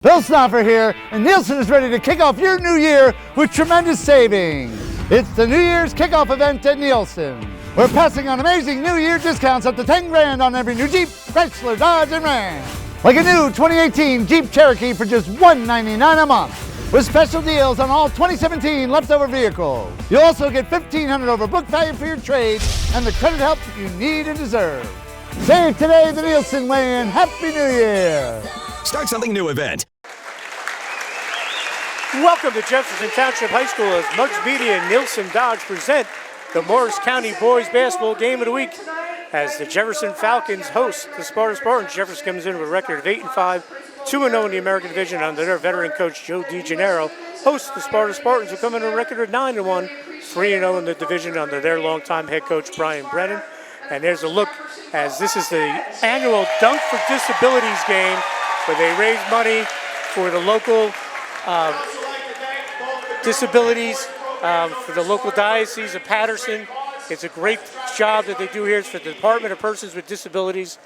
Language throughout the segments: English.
Bill Snoffer here, and Nielsen is ready to kick off your new year with tremendous savings. It's the New Year's kickoff event at Nielsen. We're passing on amazing New Year discounts up to 10 grand on every new Jeep, Chrysler, Dodge, and Ram. Like a new 2018 Jeep Cherokee for just $199 a month, with special deals on all 2017 leftover vehicles. You'll also get $1,500 over book value for your trade and the credit help you need and deserve. Save today the Nielsen way, and Happy New Year! Start something new event. Welcome to Jefferson Township High School as Muggs Media and Nielsen Dodge present the Morris County Boys Basketball Game of the Week as the Jefferson Falcons host the Sparta Spartans. Jefferson comes in with a record of 8-5, 2-0 in the American Division under their veteran coach Joe DeGennaro. Hosts the Sparta Spartans, who come in with a record of 9-1, 3-0 in the division under their longtime head coach Brian Brennan. And there's a look as this is the annual Dunk for Disabilities game where they raise money for the local disabilities for the local diocese of Patterson. It's a great job that they do here. It's for the Department of Persons with Disabilities,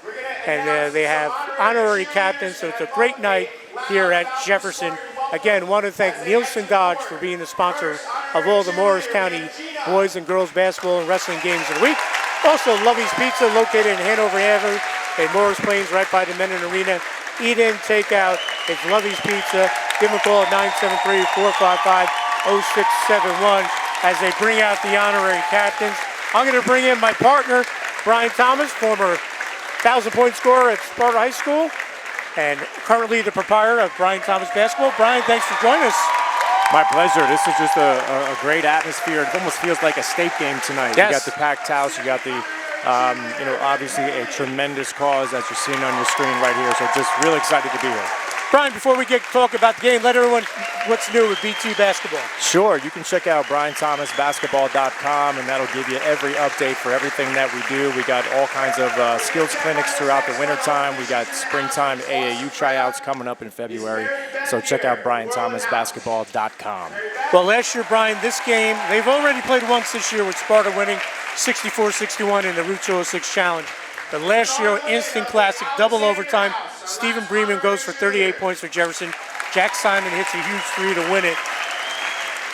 and they have honorary captains, so it's a great night here at Jefferson. Again, want to thank Nielsen Dodge for being the sponsor of all the Morris County boys and girls basketball and wrestling games of the week. Also, Lovey's Pizza, located in Hanover Avenue in Morris Plains, right by the Menon Arena. Eat in, take out. It's Lovey's Pizza. Give them a call at 973-455-0671 as they bring out the honorary captains. I'm going to bring in my partner, Brian Thomas, former 1,000-point scorer at Sparta High School, and currently the proprietor of Brian Thomas Basketball. Brian, thanks for joining us. My pleasure. This is just a great atmosphere. It almost feels like a state game tonight. Yes. You got the packed house. You got the, obviously a tremendous cause as you're seeing on your screen right here. So just really excited to be here. Brian, before we get to talk about the game, let everyone what's new with BT Basketball. Sure. You can check out BrianThomasBasketball.com, and that'll give you every update for everything that we do. We got all kinds of skills clinics throughout the wintertime. We got springtime AAU tryouts coming up in February. So check out BrianThomasBasketball.com. Well, last year, Brian, this game, they've already played once this year with Sparta winning 64-61 in the Route 206 Challenge. But last year, instant classic, double overtime. Stephen Bremen goes for 38 points for Jefferson. Jack Simon hits a huge three to win it.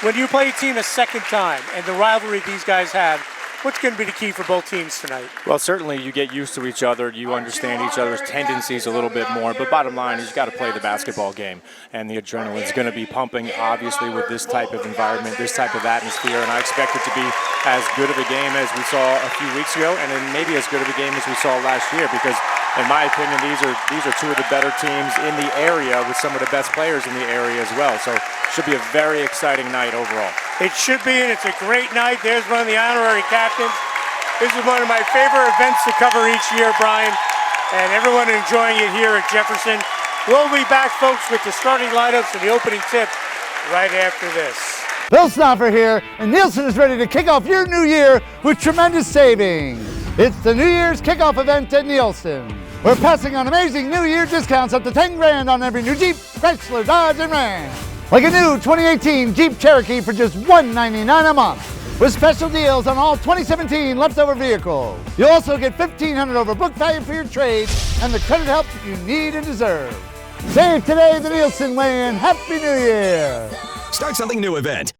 When you play a team a second time and the rivalry these guys have, what's going to be the key for both teams tonight? Well, certainly you get used to each other. You understand each other's tendencies a little bit more. But bottom line is you got to play the basketball game. And the adrenaline's going to be pumping, obviously, with this type of environment, this type of atmosphere. And I expect it to be as good of a game as we saw a few weeks ago, and then maybe as good of a game as we saw last year. Because, in my opinion, these are two of the better teams in the area with some of the best players in the area as well. So it should be a very exciting night overall. It should be, and it's a great night. There's one of the honorary captains. This is one of my favorite events to cover each year, Brian, and everyone enjoying it here at Jefferson. We'll be back, folks, with the starting lineups and the opening tip right after this. Bill Snoffer here, and Nielsen is ready to kick off your new year with tremendous savings. It's the New Year's kickoff event at Nielsen. We're passing on amazing New Year discounts up to 10 grand on every new Jeep, Chrysler, Dodge, and Ram. Like a new 2018 Jeep Cherokee for just $199 a month, with special deals on all 2017 leftover vehicles. You'll also get $1,500 over book value for your trade and the credit help you need and deserve. Save today the Nielsen way, and Happy New Year! Start something new event.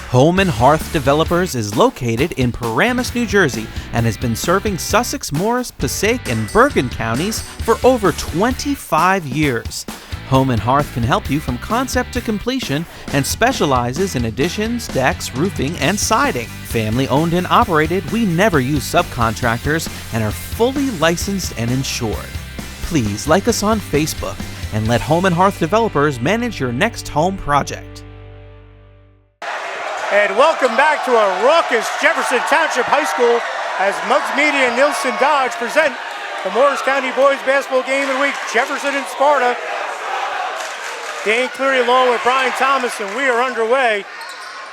Home and Hearth Developers is located in Paramus, New Jersey, and has been serving Sussex, Morris, Passaic, and Bergen counties for over 25 years. Home and Hearth can help you from concept to completion and specializes in additions, decks, roofing, and siding. Family owned and operated, we never use subcontractors and are fully licensed and insured. Please like us on Facebook and let Home and Hearth Developers manage your next home project. And welcome back to a raucous Jefferson Township High School as Muggs Media and Nielsen Dodge present the Morris County Boys Basketball Game of the Week, Jefferson and Sparta. Dan Cleary along with Brian Thomas, and we are underway.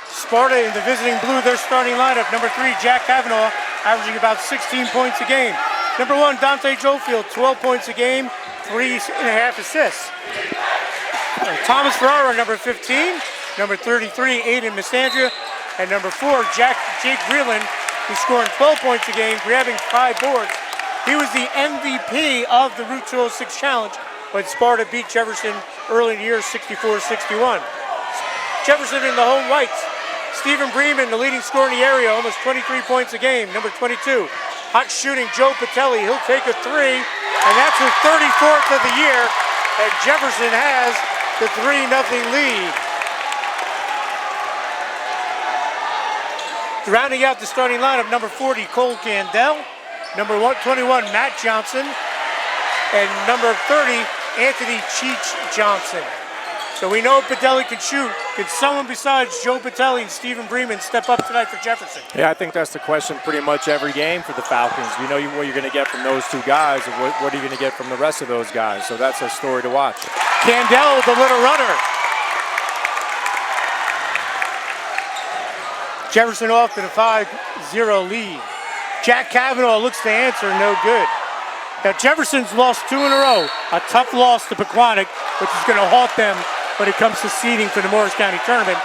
Sparta in the visiting blue, their starting lineup. Number 3, Jack Kavanaugh, averaging about 16 points a game. Number 1, Dante Jofield, 12 points a game, 3.5 assists. Thomas Ferraro, number 15. Number 33, Aiden Missandria. And number 4, Jake Greeland, who's scoring 12 points a game, grabbing 5 boards. He was the MVP of the Route 206 Challenge when Sparta beat Jefferson early in the year 64-61. Jefferson in the home whites. Stephen Bremen, the leading scorer in the area, almost 23 points a game, number 22. Hot shooting Joe Patelli, he'll take a three, and that's his 34th of the year, and Jefferson has the 3-0 lead. Rounding out the starting lineup, number 40, Cole Candell, number 21, Matt Johnson, and number 30, Anthony Cheech Johnson. So we know Patelli can shoot. Can someone besides Joe Patelli and Stephen Bremen step up tonight for Jefferson? Yeah, I think that's the question pretty much every game for the Falcons. You know what you're going to get from those two guys, and what are you going to get from the rest of those guys? So that's a story to watch. Candell, the little runner. Jefferson off to the 5-0 lead. Jack Kavanaugh looks to answer, no good. Now Jefferson's lost 2 in a row. A tough loss to Pequannock, which is going to haunt them when it comes to seeding for the Morris County tournament.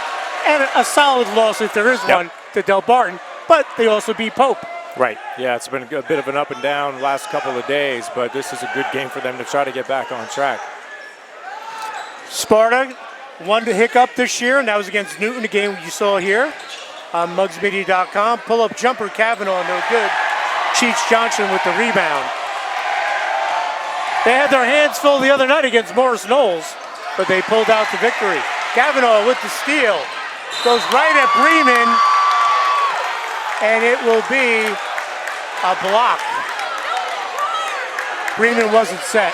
And a solid loss, if there is one, to Del Barton. But they also beat Pope. Right. Yeah, it's been a bit of an up and down the last couple of days, but this is a good game for them to try to get back on track. Sparta won the hiccup this year, and that was against Newton, the game you saw here on mugsmedia.com. Pull-up jumper, Kavanaugh, no good. Cheech Johnson with the rebound. They had their hands full the other night against Morris Knowles, but they pulled out the victory. Kavanaugh with the steal. Goes right at Bremen, and it will be a block. Bremen wasn't set.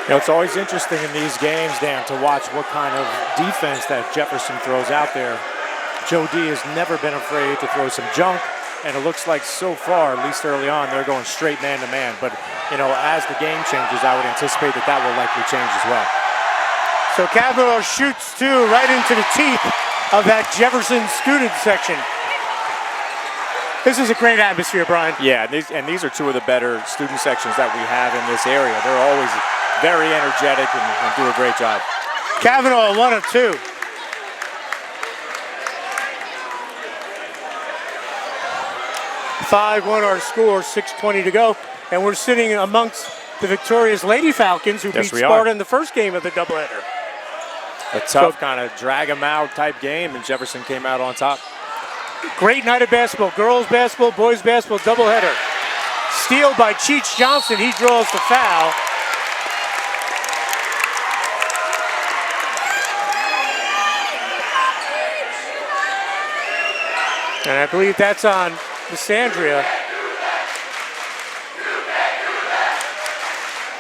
You know, it's always interesting in these games, Dan, to watch what kind of defense that Jefferson throws out there. Joe D has never been afraid to throw some junk, and it looks like so far, at least early on, they're going straight man-to-man. But, you know, as the game changes, I would anticipate that that will likely change as well. So Kavanaugh shoots, too, right into the teeth of that Jefferson student section. This is a great atmosphere, Brian. Yeah, and these are two of the better student sections that we have in this area. They're always very energetic and do a great job. Kavanaugh, 1 of 2. (5-1) our score, 6:20 to go. And we're sitting amongst the victorious Lady Falcons who beat Sparta in the first game of the doubleheader. A tough kind of drag them out type game, and Jefferson came out on top. Great night of basketball. Girls basketball, boys basketball, doubleheader. Steal by Cheech Johnson. He draws the foul. And I believe that's on Lysandria.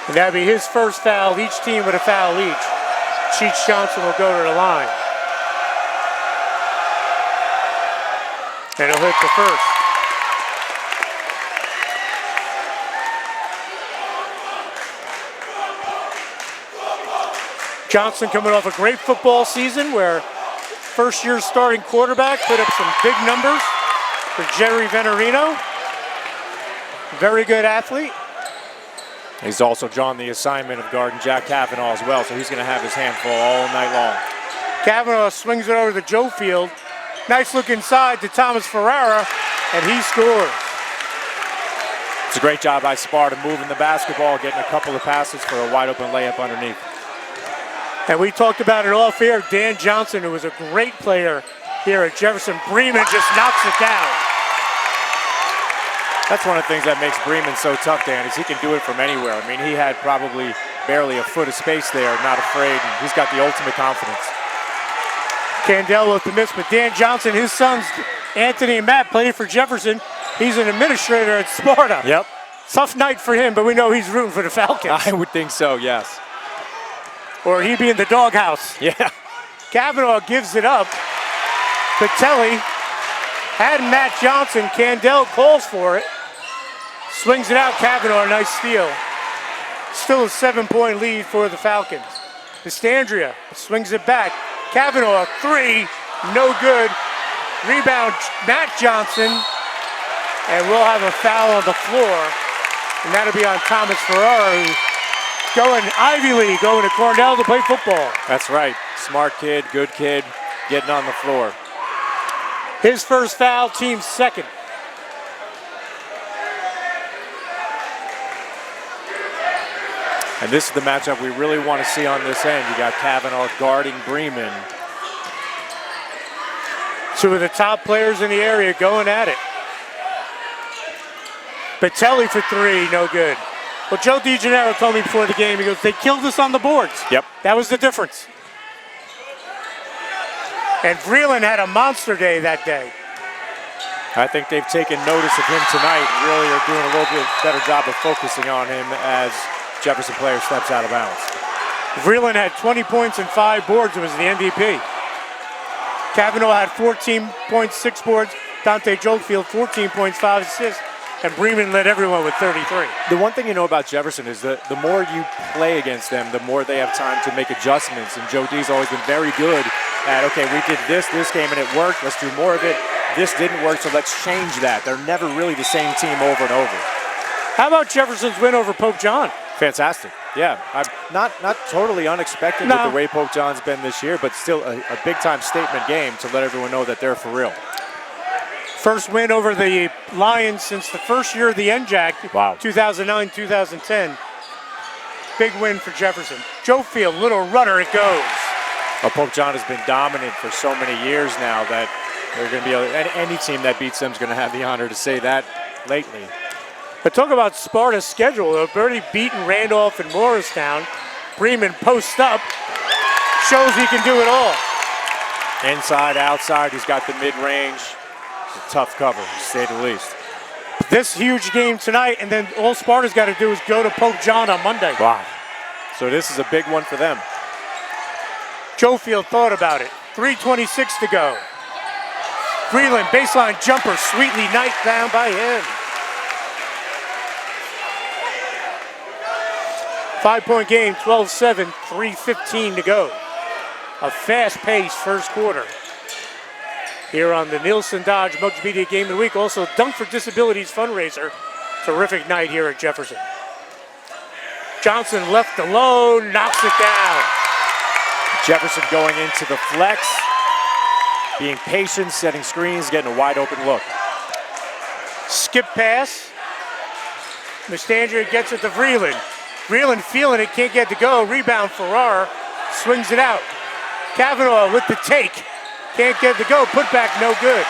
And that'd be his first foul, each team with a foul each. Cheech Johnson will go to the line. And he'll hit the first. Johnson coming off a great football season where first-year starting quarterback put up some big numbers for Jerry Venerino. Very good athlete. He's also drawn the assignment of guarding Jack Kavanaugh as well, so he's going to have his hand full all night long. Kavanaugh swings it over to Joe Field. Nice look inside to Thomas Ferrara, and he scores. It's a great job by Sparta moving the basketball, getting a couple of passes for a wide-open layup underneath. And we talked about it off air. Dan Johnson, who was a great player here at Jefferson. Bremen just knocks it down. That's one of the things that makes Bremen so tough, Dan, is he can do it from anywhere. I mean, he had probably barely a foot of space there, not afraid, and he's got the ultimate confidence. Candell with the miss, but Dan Johnson, his sons, Anthony and Matt, played for Jefferson. He's an administrator at Sparta. Yep. Tough night for him, but we know he's rooting for the Falcons. I would think so, yes. Or he'd be in the doghouse. Yeah. Kavanaugh gives it up. Patelli had Matt Johnson. Candell calls for it. Swings it out. Kavanaugh, a nice steal. Still a 7-point lead for the Falcons. Lysandria swings it back. Kavanaugh, 3, no good. Rebound, Matt Johnson. And we'll have a foul on the floor. And that'll be on Thomas Ferrara, who going Ivy League, going to Cornell to play football. That's right. Smart kid, good kid, getting on the floor. His first foul, team second. And this is the matchup we really want to see on this end. You got Kavanaugh guarding Bremen. Two of the top players in the area going at it. Batelli for three, no good. Well, Joe DeGennaro told me before the game, he goes, they killed us on the boards. Yep. That was the difference. And Vreeland had a monster day that day. I think they've taken notice of him tonight and really are doing a little bit better job of focusing on him as Jefferson player steps out of bounds. Vreeland had 20 points and 5 boards and was the MVP. Kavanaugh had 14.6 boards. Dante Jofield, 14.5 assists. And Bremen led everyone with 33. The one thing you know about Jefferson is that the more you play against them, the more they have time to make adjustments. And Joe D's always been very good at, okay, we did this game and it worked. Let's do more of it. This didn't work, so let's change that. They're never really the same team over and over. How about Jefferson's win over Pope John? Fantastic. Yeah, I'm not totally unexpected with the way Pope John's been this year, but still a big-time statement game to let everyone know that they're for real. First win over the Lions since the first year of the NJAC, wow. 2009-2010. Big win for Jefferson. Jofield, little rudder, it goes. Well, Pope John has been dominant for so many years now that they're going to be any team that beats them is going to have the honor to say that lately. But talk about Sparta's schedule. They've already beaten Randolph and Morristown. Bremen post up, shows he can do it all. Inside, outside, he's got the mid-range. It's a tough cover, to say the least. This huge game tonight, and then all Sparta's got to do is go to Pope John on Monday. Wow. So this is a big one for them. Jofield thought about it. 3:26 to go. Vreeland, baseline jumper, sweetly knifed down by him. 5-point game, 12-7, 3:15 to go. A fast-paced first quarter. Here on the Nielsen Dodge Mugs Media Game of the Week. Also, Dunk for Disabilities fundraiser. Terrific night here at Jefferson. Johnson left alone, knocks it down. Jefferson going into the flex, being patient, setting screens, getting a wide open look. Skip pass. Mustandria gets it to Vreeland. Vreeland feeling it, can't get to go. Rebound, Farrar swings it out. Kavanaugh with the take. Can't get to go. Put back, no good.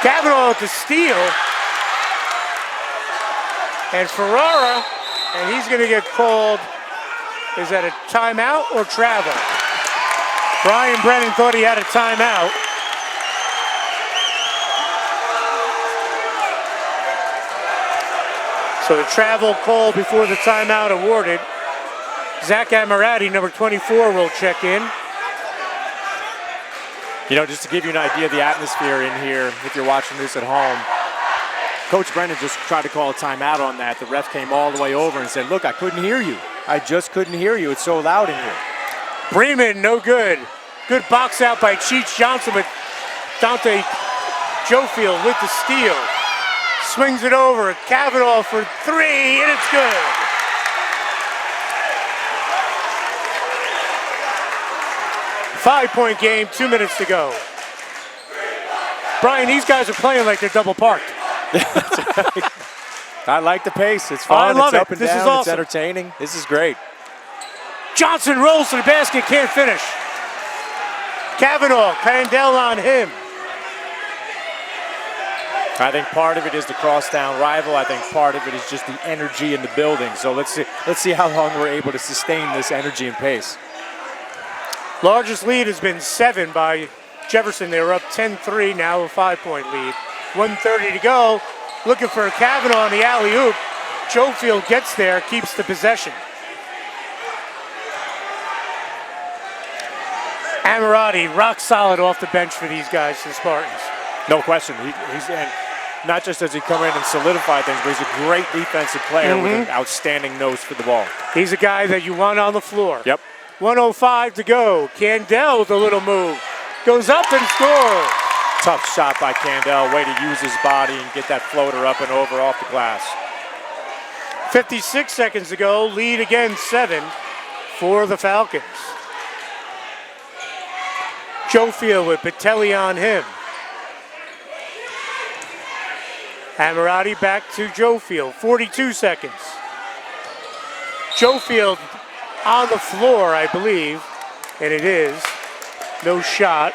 Kavanaugh with the steal. And Ferrara, and he's going to get called. Is that a timeout or travel? Brian Brennan thought he had a timeout. So the travel call before the timeout awarded. Zach Amirati, number 24, will check in. You know, just to give you an idea of the atmosphere in here, if you're watching this at home, Coach Brennan just tried to call a timeout on that. The ref came all the way over and said, look, I couldn't hear you. I just couldn't hear you. It's so loud in here. Bremen, no good. Good box out by Cheech Johnson, but Dante Jofield with the steal. Swings it over. Kavanaugh for three, and it's good. Five-point game, 2 minutes to go. Brian, these guys are playing like they're double parked. I like the pace. It's fun. I love it's up and This down. is awesome. It's entertaining. This is great. Johnson rolls to the basket, can't finish. Kavanaugh, Pandel on him. I think part of it is the crosstown rival. I think part of it is just the energy in the building. So let's see how long we're able to sustain this energy and pace. Largest lead has been 7 by Jefferson. They were up 10-3, now a 5-point lead. 1:30 to go. Looking for Kavanaugh on the alley-oop. Jofield gets there, keeps the possession. Amirati, rock solid off the bench for these guys, the Spartans. No question. He's and not just does he come in and solidify things, but he's a great defensive player with an outstanding nose for the ball. He's a guy that you want on the floor. Yep. 1:05 to go. Candell with a little move. Goes up and scores. Tough shot by Candell. Way to use his body and get that floater up and over off the glass. 56 seconds to go. Lead again 7 for the Falcons. Jofield with Batelli on him. Amirati back to Jofield. 42 seconds. Jofield on the floor, I believe, and it is. No shot.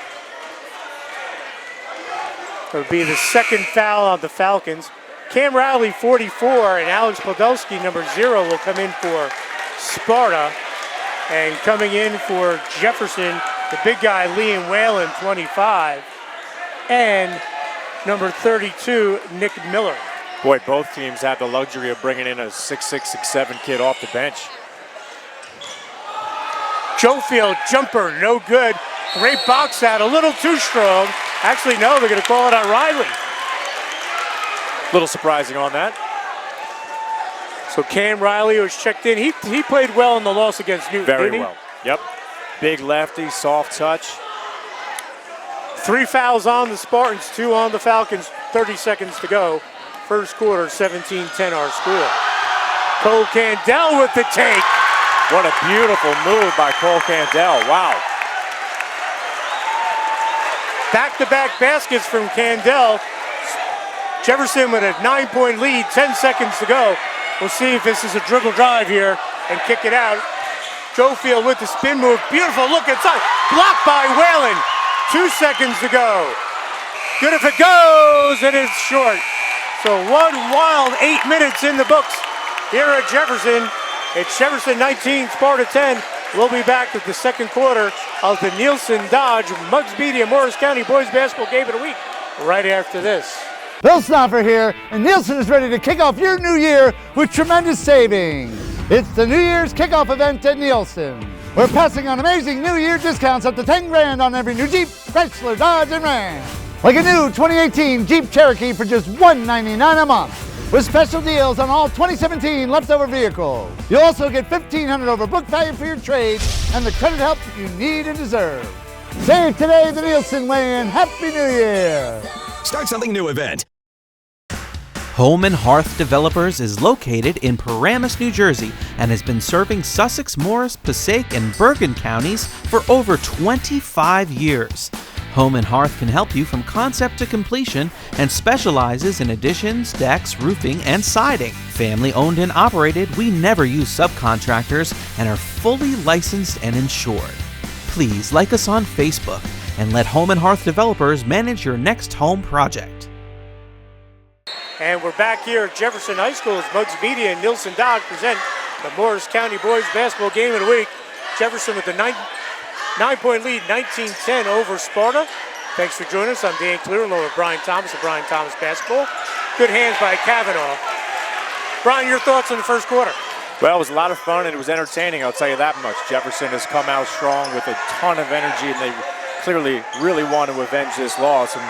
It'll be the second foul on the Falcons. Cam Riley, 44, and Alex Podolski, number 0, will come in for Sparta. And coming in for Jefferson, the big guy, Liam Whalen, 25. And number 32, Nick Miller. Boy, both teams had the luxury of bringing in a 6'6", 6'7" kid off the bench. Jofield, jumper, no good. Great box out, a little too strong. Actually, no, they're going to call it on Riley. Little surprising on that. So Cam Riley was checked in. He played well in the loss against Newton, Very didn't he? well. Yep. Big lefty, soft touch. 3 fouls on the Spartans, 2 on the Falcons, 30 seconds to go. First quarter, 17-10 our score. Cole Candell with the take. What a beautiful move by Cole Candell. Wow. Back-to-back baskets from Candell. Jefferson with a 9-point lead, 10 seconds to go. We'll see if this is a dribble drive here and kick it out. Jofield with the spin move. Beautiful look inside. Blocked by Whalen. 2 seconds to go. Good if it goes, and it's short. So one wild 8 minutes in the books here at Jefferson. It's Jefferson 19, Sparta 10. We'll be back with the second quarter of the Nielsen Dodge Muggs Media Morris County Boys Basketball Game of the Week right after this. Bill Snoffer here, and Nielsen is ready to kick off your new year with tremendous savings. It's the New Year's kickoff event at Nielsen. We're passing on amazing New Year discounts up to 10 grand on every new Jeep, Chrysler, Dodge, and Ram. Like a new 2018 Jeep Cherokee for just $199 a month, with special deals on all 2017 leftover vehicles. You'll also get $1,500 over book value for your trade and the credit help you need and deserve. Save today the Nielsen way, and Happy New Year! Start something new event. Home and Hearth Developers is located in Paramus, New Jersey, and has been serving Sussex, Morris, Passaic, and Bergen counties for over 25 years. Home and Hearth can help you from concept to completion and specializes in additions, decks, roofing, and siding. Family owned and operated, we never use subcontractors and are fully licensed and insured. Please like us on Facebook and let Home and Hearth Developers manage your next home project. And we're back here at Jefferson High School as Muggs Media and Nielsen Dodge present the Morris County Boys Basketball Game of the Week. Jefferson with the 9-point lead, 19-10 over Sparta. Thanks for joining us. I'm Dan Clear along with Brian Thomas of Brian Thomas Basketball. Good hands by Kavanaugh. Brian, your thoughts on the first quarter? Well, it was a lot of fun and it was entertaining, I'll tell you that much. Jefferson has come out strong with a ton of energy, and they clearly really want to avenge this loss. And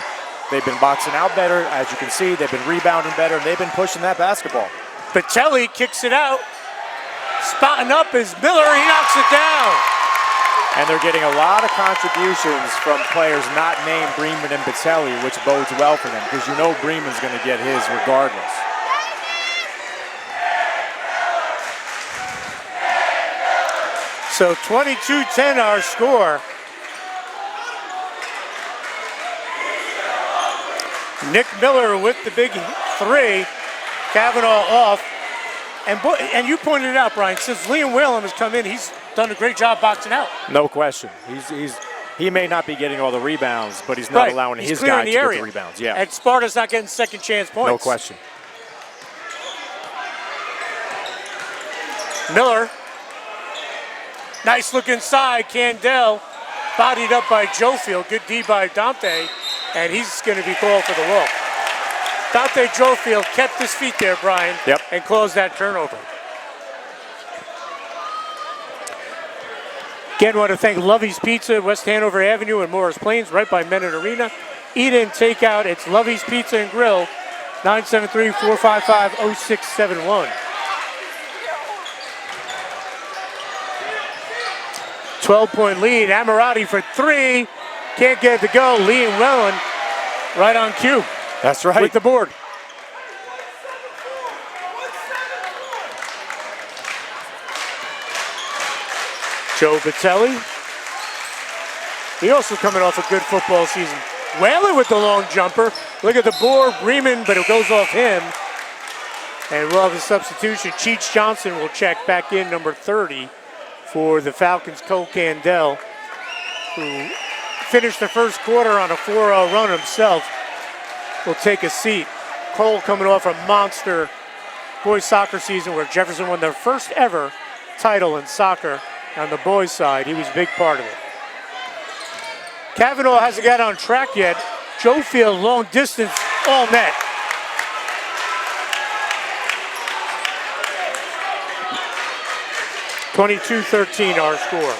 they've been boxing out better. As you can see, they've been rebounding better, and they've been pushing that basketball. Batelli kicks it out. Spotting up is Miller. He knocks it down. And they're getting a lot of contributions from players not named Bremen and Batelli, which bodes well for them, because you know Bremen's going to get his regardless. So 22-10 our score. Nick Miller with the big 3. Kavanaugh off. And you pointed it out, Brian, since Liam Whalen has come in, he's done a great job boxing out. No question. He may not be getting all the rebounds, but he's not allowing his guy to get the rebounds. Yeah. And Sparta's not getting second chance points. No question. Miller. Nice look inside. Candell bodied up by Jofield. Good D by Dante. And he's going to be called for the walk. Dante Jofield kept his feet there, Brian. Yep. And closed that turnover. Again, want to thank Lovey's Pizza, West Hanover Avenue and Morris Plains, right by Menet Arena. Eat in, take out. It's Lovey's Pizza and Grill, 973-455-0671. 12-point lead. Ammirati for 3. Can't get it to go. Liam Whalen right on cue. That's right. With the board. Joe Batelli. He also coming off a good football season. Whalen with the long jumper. Look at the board. Bremen, but it goes off him. And we'll have a substitution. Cheech Johnson will check back in, number 30, for the Falcons. Cole Candell, who finished the first quarter on a 4-0 run himself, will take a seat. Cole coming off a monster boys soccer season where Jefferson won their first ever title in soccer on the boys side. He was a big part of it. Kavanaugh hasn't got on track yet. Joe Field, long distance, all net. (22-13) our score.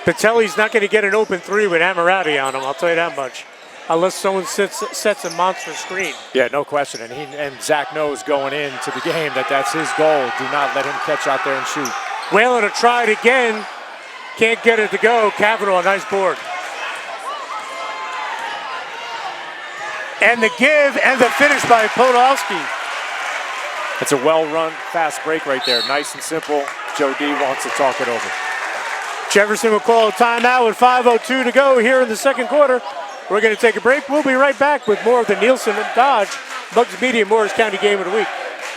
Patelli's not going to get an open three with Amorati on him, I'll tell you that much. Unless someone sets a monster screen. Yeah, no question. And Zach knows going into the game that that's his goal. Do not let him catch out there and shoot. Whalen to try it again. Can't get it to go. Kavanaugh, nice board. And the give and the finish by Podolski. It's a well-run, fast break right there. Nice and simple. Joe D wants to talk it over. Jefferson will call a timeout with 5:02 to go here in the second quarter. We're going to take a break. We'll be right back with more of the Nielsen and Dodge Bugs Media Morris County Game of the Week.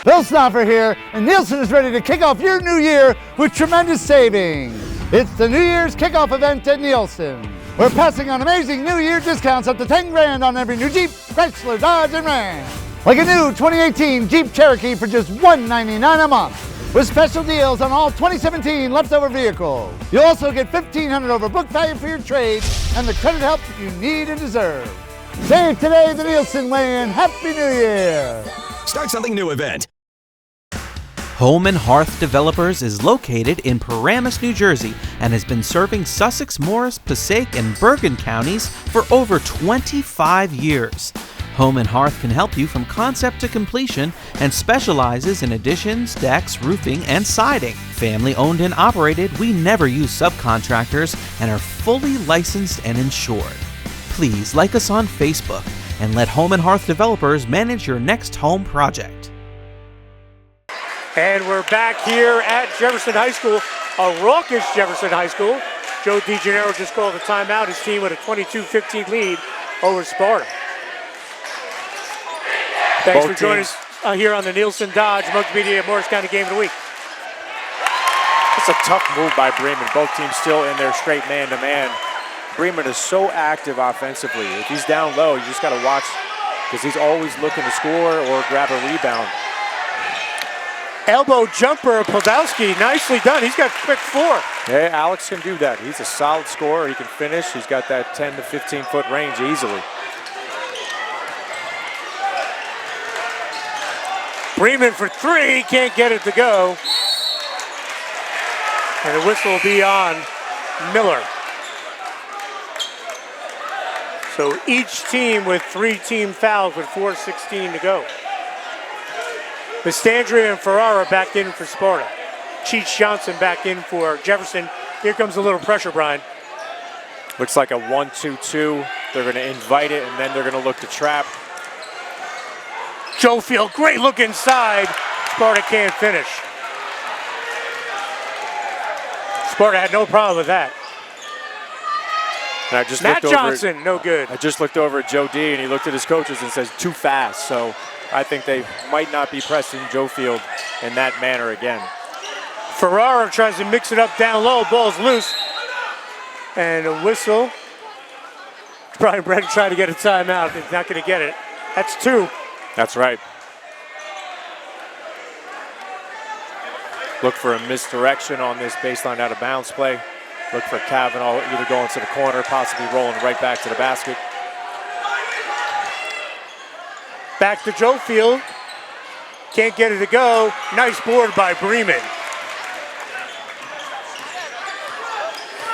Bill Snoffer here, and Nielsen is ready to kick off your new year with tremendous savings. It's the New Year's kickoff event at Nielsen. We're passing on amazing New Year discounts up to 10 grand on every new Jeep, Chrysler, Dodge, and Ram. Like a new 2018 Jeep Cherokee for just $199 a month. With special deals on all 2017 leftover vehicles. You'll also get $1,500 over book value for your trade and the credit help you need and deserve. Save today the Nielsen way and Happy New Year! Start something new event. Home and Hearth Developers is located in Paramus, New Jersey, and has been serving Sussex, Morris, Passaic, and Bergen counties for over 25 years. Home and Hearth can help you from concept to completion and specializes in additions, decks, roofing, and siding. Family owned and operated, we never use subcontractors and are fully licensed and insured. Please like us on Facebook and let Home and Hearth Developers manage your next home project. And we're back here at Jefferson High School, a raucous Jefferson High School. Joe DeGennaro just called a timeout. His team with a 22-15 lead over Sparta. Thanks for joining us here on the Nielsen Dodge Bugs Media Morris County Game of the Week. It's a tough move by Bremen. Both teams still in their straight man-to-man. Bremen is so active offensively. If he's down low, you just got to watch because he's always looking to score or grab a rebound. Elbow jumper of Podolski, nicely done. He's got quick four. Yeah, Alex can do that. He's a solid scorer. He can finish. He's got that 10 to 15-foot range easily. Bremen for three, can't get it to go. And the whistle will be on Miller. So each team with 3 team fouls with 4:16 to go. Mistandria and Ferrara back in for Sparta. Cheech Johnson back in for Jefferson. Here comes a little pressure, Brian. Looks like a 1-2-2. They're going to invite it, and then they're going to look to trap. Joe Field, great look inside. Sparta can't finish. Sparta had no problem with that. And I just Matt looked over Johnson, no good. I just looked over at Joe D, and he looked at his coaches and says, too fast. So I think they might not be pressing Joe Field in that manner again. Ferrara tries to mix it up down low. Ball's loose. And a whistle. Brian Brett trying to get a timeout. He's not going to get it. That's 2. That's right. Look for a misdirection on this baseline out of bounds play. Look for Kavanaugh either going to the corner, possibly rolling right back to the basket. Back to Joe Field. Can't get it to go. Nice board by Bremen.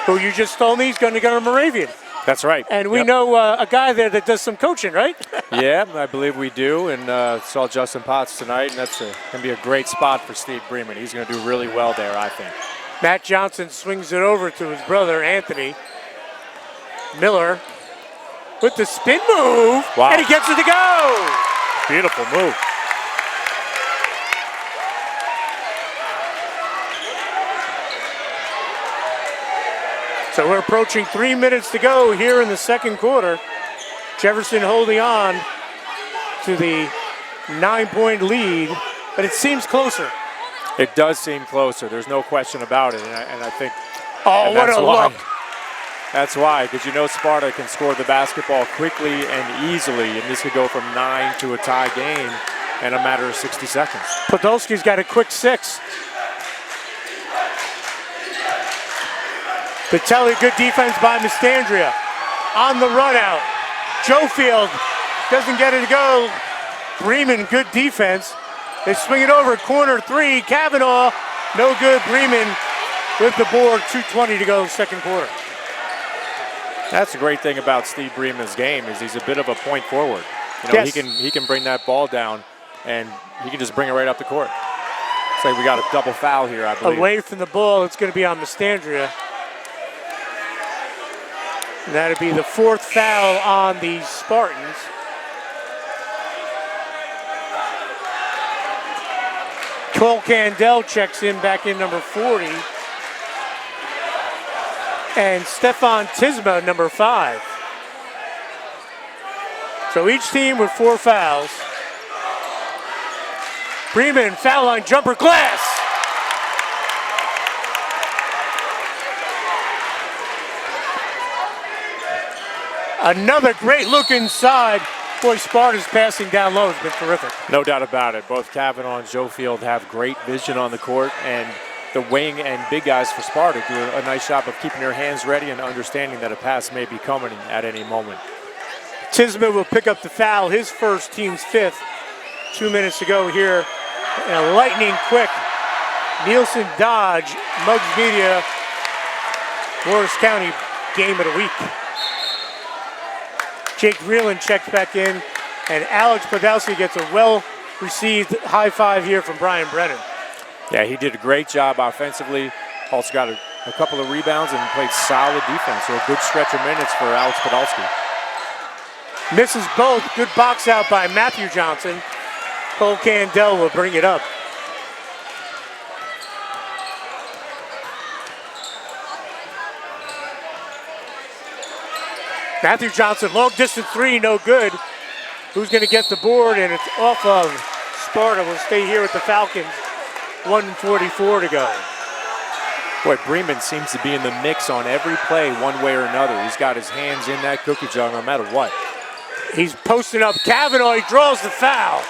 Who you just told me is going to go to Moravian. That's right. And we know a guy there that does some coaching, right? Yeah, I believe we do. And saw Justin Potts tonight, and that's going to be a great spot for Steve Bremen. He's going to do really well there, I think. Matt Johnson swings it over to his brother, Anthony. Miller with the spin move. Wow. And he gets it to go. Beautiful move. So we're approaching 3 minutes to go here in the second quarter. Jefferson holding on to the 9-point lead, but it seems closer. It does seem closer. There's no question about it, and I think. Oh, what a look! That's why, because you know Sparta can score the basketball quickly and easily, and this could go from 9 to a tie game in a matter of 60 seconds. Podolski's got a quick 6. Vitelli, good defense by Mastandria. On the run out. Jofield doesn't get it to go. Bremen, good defense. They swing it over, corner 3. Kavanaugh, no good. Bremen with the board, 2:20 to go, second quarter. That's the great thing about Steve Bremen's game is he's a bit of a point forward. You know, Yes. he can bring that ball down, and he can just bring it right up the court. It's like we got a double foul here, I believe. Away from the ball, it's going to be on Mastandria. And that'd be the 4th foul on the Spartans. Cole Candell checks in, back in number 40. And Stefan Tisma, number 5. So each team with 4 fouls. Bremen, foul line jumper, glass. Another great look inside. Boy, Sparta's passing down low has been terrific. No doubt about it. Both Kavanaugh and Jofield have great vision on the court, and the wing and big guys for Sparta do a nice job of keeping their hands ready and understanding that a pass may be coming at any moment. Tisman will pick up the foul, his first, team's 5th. 2 minutes to go here. And a lightning quick Nielsen Dodge, Muggs Media, Morris County game of the week. Jake Vreeland checks back in, and Alex Podolski gets a well-received high five here from Brian Brennan. Yeah, he did a great job offensively. Also got a couple of rebounds and played solid defense. So a good stretch of minutes for Alex Podolski. Misses both. Good box out by Matthew Johnson. Cole Candell will bring it up. Matthew Johnson, long distance 3, no good. Who's going to get the board? And it's off of Sparta. Will stay here with the Falcons. 1:44 to go. Boy, Bremen seems to be in the mix on every play one way or another. He's got his hands in that cookie jar no matter what. He's posting up Kavanaugh. He draws the foul.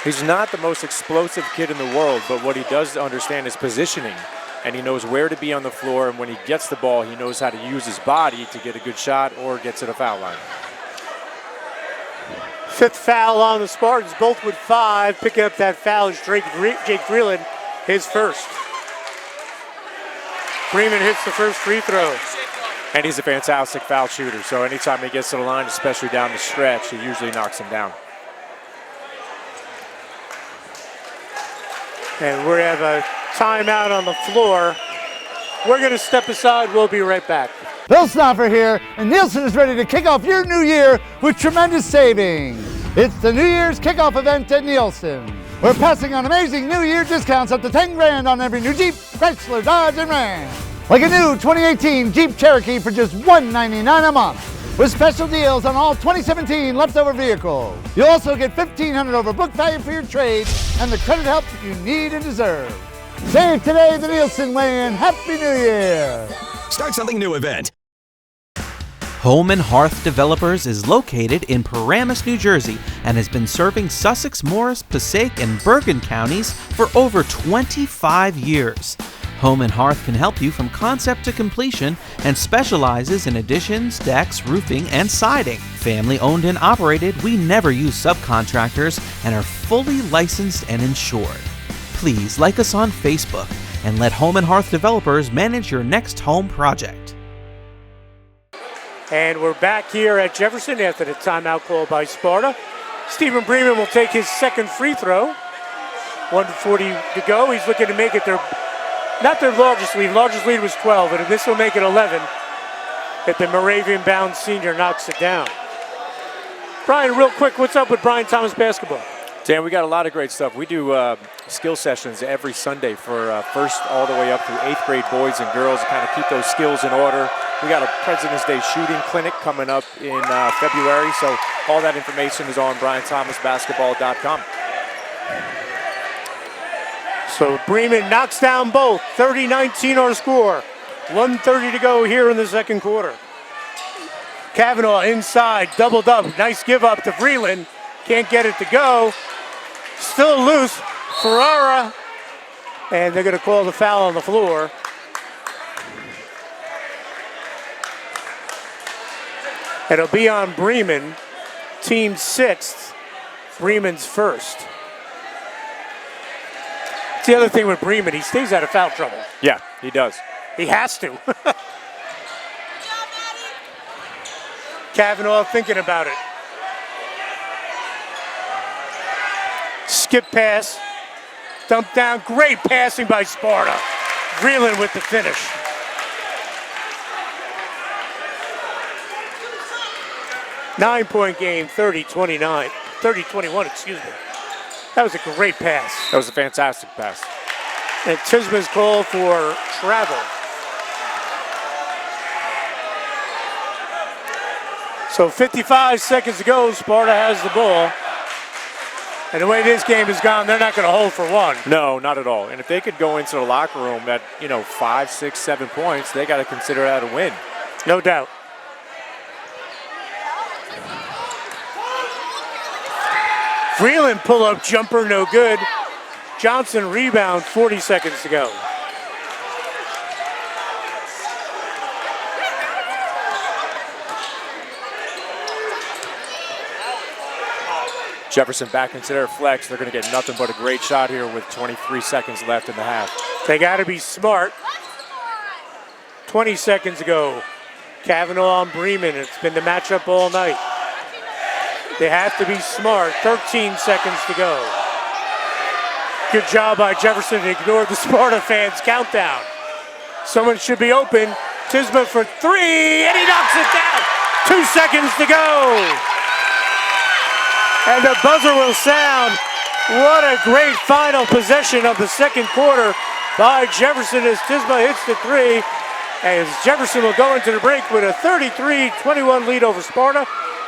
He's not the most explosive kid in the world, but what he does understand is positioning. And he knows where to be on the floor, and when he gets the ball, he knows how to use his body to get a good shot or get to the foul line. 5th foul on the Spartans, both with 5. Picking up that foul is Jake Vreeland, his first. Bremen hits the first free throw. And he's a fantastic foul shooter, so anytime he gets to the line, especially down the stretch, he usually knocks him down. And we have a timeout on the floor. We're going to step aside. We'll be right back. Bill Snoffer here, and Nielsen is ready to kick off your new year with tremendous savings. It's the New Year's kickoff event at Nielsen. We're passing on amazing New Year discounts up to 10 grand on every new Jeep, Chrysler, Dodge, and Ram. Like a new 2018 Jeep Cherokee for just $199 a month, with special deals on all 2017 leftover vehicles. You'll also get $1,500 over book value for your trade and the credit help you need and deserve. Save today the Nielsen way, and Happy New Year! Start something new event. Home and Hearth Developers is located in Paramus, New Jersey, and has been serving Sussex, Morris, Passaic, and Bergen counties for over 25 years. Home and Hearth can help you from concept to completion and specializes in additions, decks, roofing, and siding. Family owned and operated, we never use subcontractors and are fully licensed and insured. Please like us on Facebook and let Home and Hearth Developers manage your next home project. And we're back here at Jefferson after the timeout call by Sparta. Stephen Bremen will take his second free throw. 1:40 to go. He's looking to make it not their largest lead. Largest lead was 12, and this will make it 11 if the Moravian-bound senior knocks it down. Brian, real quick, what's up with Brian Thomas basketball? Dan, we got a lot of great stuff. We do skill sessions every Sunday for first all the way up through 8th grade boys and girls to kind of keep those skills in order. We got a President's Day shooting clinic coming up in February, so all that information is on BrianThomasBasketball.com. So Bremen knocks down both. 30-19 our score. 1:30 to go here in the second quarter. Kavanaugh inside, doubled up. Nice give up to Vreeland. Can't get it to go. Still loose. Ferrara. And they're going to call the foul on the floor. It'll be on Bremen. Team 6th. Bremen's first. It's the other thing with Bremen. He stays out of foul trouble. Yeah, he does. He has to. Kavanaugh thinking about it. Skip pass. Dump down. Great passing by Sparta. Vreeland with the finish. Nine-point game, 30-29. 30-21, excuse me. That was a great pass. That was a fantastic pass. And Tisma's call for travel. So 55 seconds to go, Sparta has the ball. And the way this game has gone, they're not going to hold for one. No, not at all. And if they could go into the locker room at, 5, 6, 7 points, they got to consider that a win. No doubt. Vreeland pull-up jumper, no good. Johnson rebound, 40 seconds to go. Jefferson back into their flex. They're going to get nothing but a great shot here with 23 seconds left in the half. They got to be smart. 20 seconds to go. Kavanaugh on Bremen. It's been the matchup all night. They have to be smart. 13 seconds to go. Good job by Jefferson to ignore the Sparta fans' countdown. Someone should be open. Tisma for three, and he knocks it down. 2 seconds to go. And the buzzer will sound. What a great final possession of the second quarter by Jefferson as Tisma hits the three. As Jefferson will go into the break with a 33-21 lead over Sparta.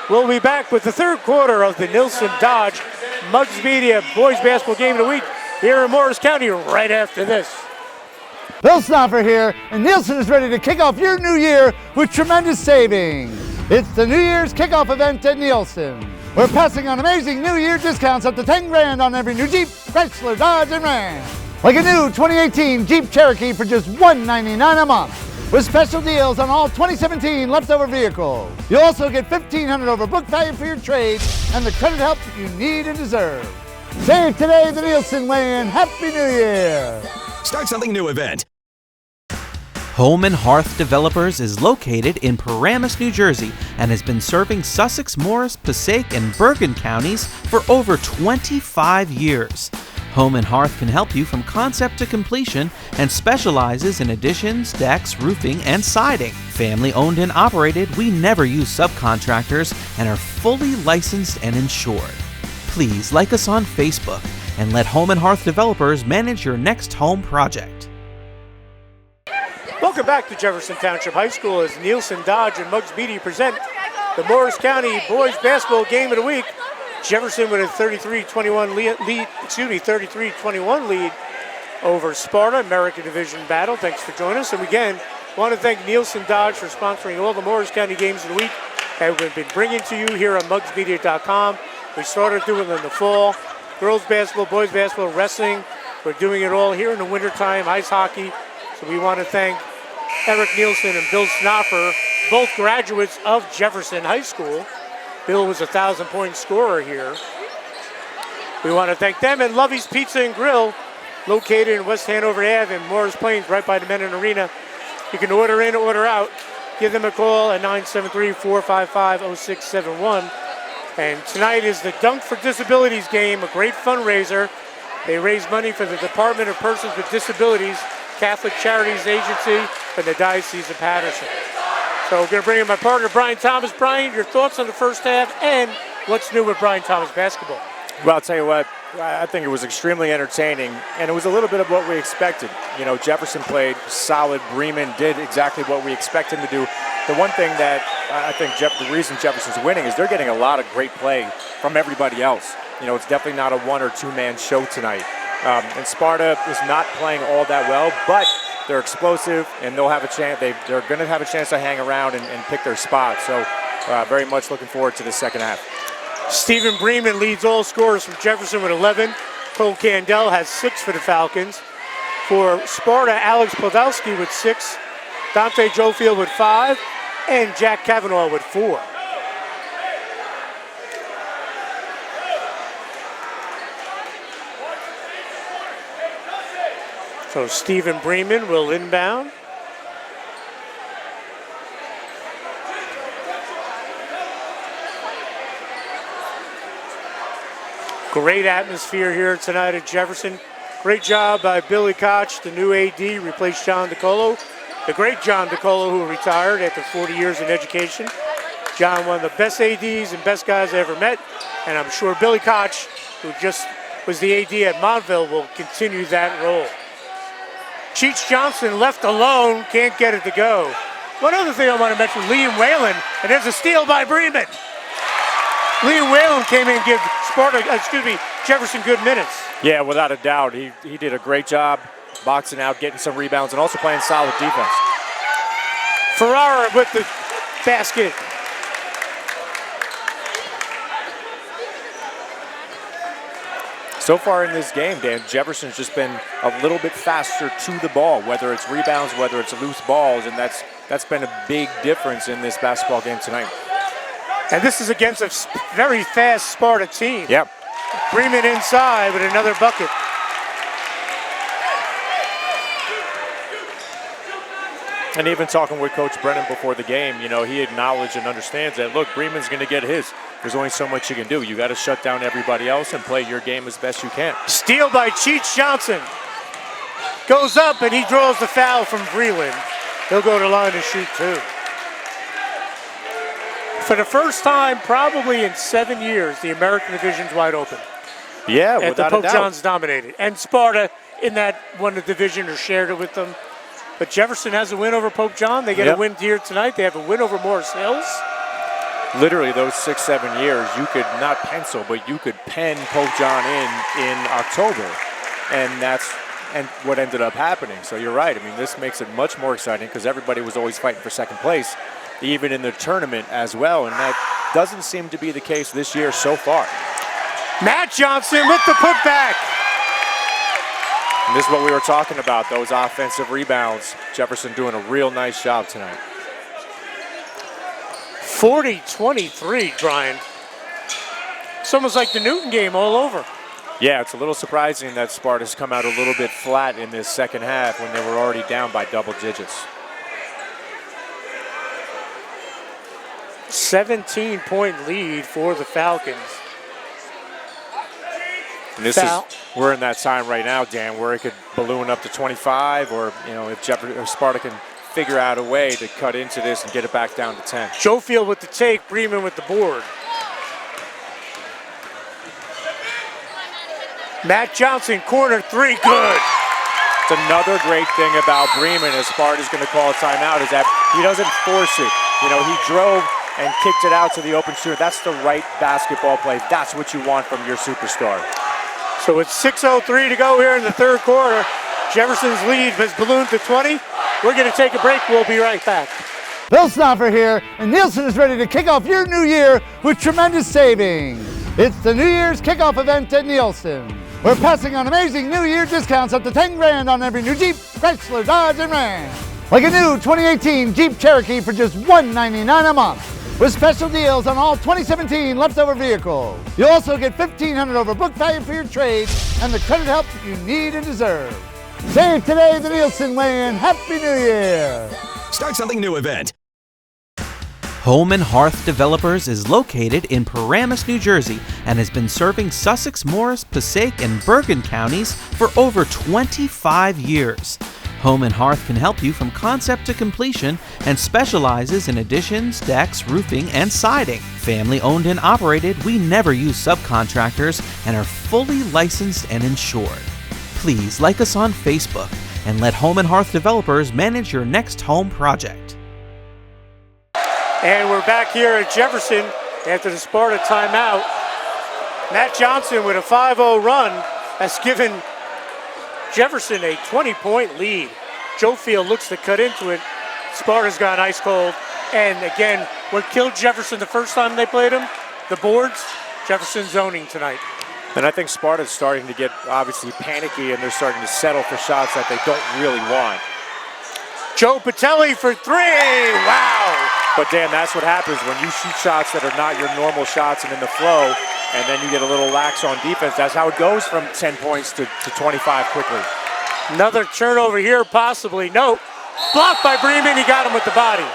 We'll be back with the third quarter of the Nielsen Dodge Muggs Media Boys Basketball Game of the Week here in Morris County right after this. Bill Snoffer here, and Nielsen is ready to kick off your new year with tremendous savings. It's the New Year's kickoff event at Nielsen. We're passing on amazing New Year discounts up to 10 grand on every new Jeep, Chrysler, Dodge, and Ram. Like a new 2018 Jeep Cherokee for just $199 a month. With special deals on all 2017 leftover vehicles. You'll also get $1,500 over book value for your trade and the credit help that you need and deserve. Save today the Nielsen way and Happy New Year! Start something new event. Home and Hearth Developers is located in Paramus, New Jersey, and has been serving Sussex, Morris, Passaic, and Bergen counties for over 25 years. Home and Hearth can help you from concept to completion and specializes in additions, decks, roofing, and siding. Family owned and operated, we never use subcontractors and are fully licensed and insured. Please like us on Facebook and let Home and Hearth Developers manage your next home project. Welcome back to Jefferson Township High School as Nielsen Dodge and Muggs Media present the Morris County Boys Basketball Game of the Week. Jefferson with a 33-21 lead over Sparta, American Division battle. Thanks for joining us. And again, want to thank Nielsen Dodge for sponsoring all the Morris County games of the week that we've been bringing to you here on MuggsMedia.com. We started doing them in the fall. Girls basketball, boys basketball, wrestling. We're doing it all here in the wintertime, ice hockey. So we want to thank Eric Nielsen and Bill Snoffer, both graduates of Jefferson High School. Bill was a 1,000-point scorer here. We want to thank them and Lovey's Pizza and Grill, located in West Hanover Ave in Morris Plains, right by the Menon Arena. You can order in or order out. Give them a call at 973-455-0671. And tonight is the Dunk for Disabilities game, a great fundraiser. They raise money for the Department of Persons with Disabilities, Catholic Charities Agency, and the Diocese of Patterson. So we're going to bring in my partner, Brian Thomas. Brian, your thoughts on the first half and what's new with Brian Thomas basketball? Well, I'll tell you what, I think it was extremely entertaining, and it was a little bit of what we expected. You know, Jefferson played solid. Bremen did exactly what we expect him to do. The one thing that I think the reason Jefferson's winning is they're getting a lot of great play from everybody else. You know, it's definitely not a one or two man show tonight. And Sparta is not playing all that well, but they're explosive, and they'll have a chance. They're going to have a chance to hang around and pick their spot. So, very much looking forward to the second half. Stephen Bremen leads all scorers from Jefferson with 11. Cole Candell has 6 for the Falcons. For Sparta, Alex Podolsky with 6. Dante Jofield with 5. And Jack Kavanaugh with 4. So Stephen Bremen will inbound. Great atmosphere here tonight at Jefferson. Great job by Billy Koch, the new AD, replaced John DiColo. The great John DiColo, who retired after 40 years in education. John, one of the best ADs and best guys I ever met. And I'm sure Billy Koch, who just was the AD at Montville, will continue that role. Cheech Johnson left alone, can't get it to go. One other thing I want to mention, Liam Whalen, and there's a steal by Bremen. Liam Whalen came in and gave Jefferson good minutes. Yeah, without a doubt. He did a great job boxing out, getting some rebounds, and also playing solid defense. Ferrara with the basket. So far in this game, Dan, Jefferson's just been a little bit faster to the ball, whether it's rebounds, whether it's loose balls, and that's been a big difference in this basketball game tonight. And this is against a very fast Sparta team. Yep. Bremen inside with another bucket. And even talking with Coach Brennan before the game, you know, he acknowledged and understands that, look, Bremen's going to get his. There's only so much you can do. You got to shut down everybody else and play your game as best you can. Steal by Cheech Johnson. Goes up and he draws the foul from Vreeland. He'll go to line and shoot 2. For the first time, probably in 7 years, the American Division's wide open. Yeah, after without a Pope doubt. John's dominated. And Sparta in that won the division or shared it with them. But Jefferson has a win over Pope John. They get a win here tonight. They have a win over Morris Hills. Literally those 6-7 years, you could not pencil, but you could pen Pope John in October. And that's what ended up happening. So you're right. I mean, this makes it much more exciting because everybody was always fighting for second place, even in the tournament as well. And that doesn't seem to be the case this year so far. Matt Johnson with the putback. And this is what we were talking about, those offensive rebounds. Jefferson doing a real nice job tonight. 40-23, Brian. It's almost like the Newton game all over. Yeah, it's a little surprising that Sparta's come out a little bit flat in this second half when they were already down by double digits. 17-point lead for the Falcons. And this is, we're in that time right now, Dan, where it could balloon up to 25, or you know, if Sparta can figure out a way to cut into this and get it back down to 10. Jofield with the take, Bremen with the board. Matt Johnson, corner 3, good. It's another great thing about Bremen, as Sparta's going to call a timeout, is that he doesn't force it. You know, he drove and kicked it out to the open shooter. That's the right basketball play. That's what you want from your superstar. So it's 6:03 to go here in the third quarter. Jefferson's lead has ballooned to 20. We're going to take a break. We'll be right back. Bill Snoffer here, and Nielsen is ready to kick off your new year with tremendous savings. It's the New Year's kickoff event at Nielsen. We're passing on amazing New Year discounts up to 10 grand on every new Jeep, Chrysler, Dodge, and Ram. Like a new 2018 Jeep Cherokee for just $199 a month. With special deals on all 2017 leftover vehicles. You'll also get $1,500 over book value for your trade and the credit help that you need and deserve. Save today the Nielsen way, and Happy New Year! Start something new event. Home and Hearth Developers is located in Paramus, New Jersey, and has been serving Sussex, Morris, Passaic, and Bergen counties for over 25 years. Home and Hearth can help you from concept to completion and specializes in additions, decks, roofing, and siding. Family owned and operated, we never use subcontractors and are fully licensed and insured. Please like us on Facebook and let Home and Hearth developers manage your next home project. And we're back here at Jefferson after the Sparta timeout. Matt Johnson with a 5-0 run has given Jefferson a 20-point lead. Joe Field looks to cut into it. Sparta's gone ice cold. And again, what killed Jefferson the first time they played him? The boards. Jefferson zoning tonight. And I think Sparta's starting to get obviously panicky, and they're starting to settle for shots that they don't really want. Joe Patelli for three. Wow. But Dan, that's what happens when you shoot shots that are not your normal shots and in the flow, and then you get a little lax on defense. That's how it goes from 10 points to 25 quickly. Another turnover here, possibly. No. Blocked by Bremen. He got him with the body.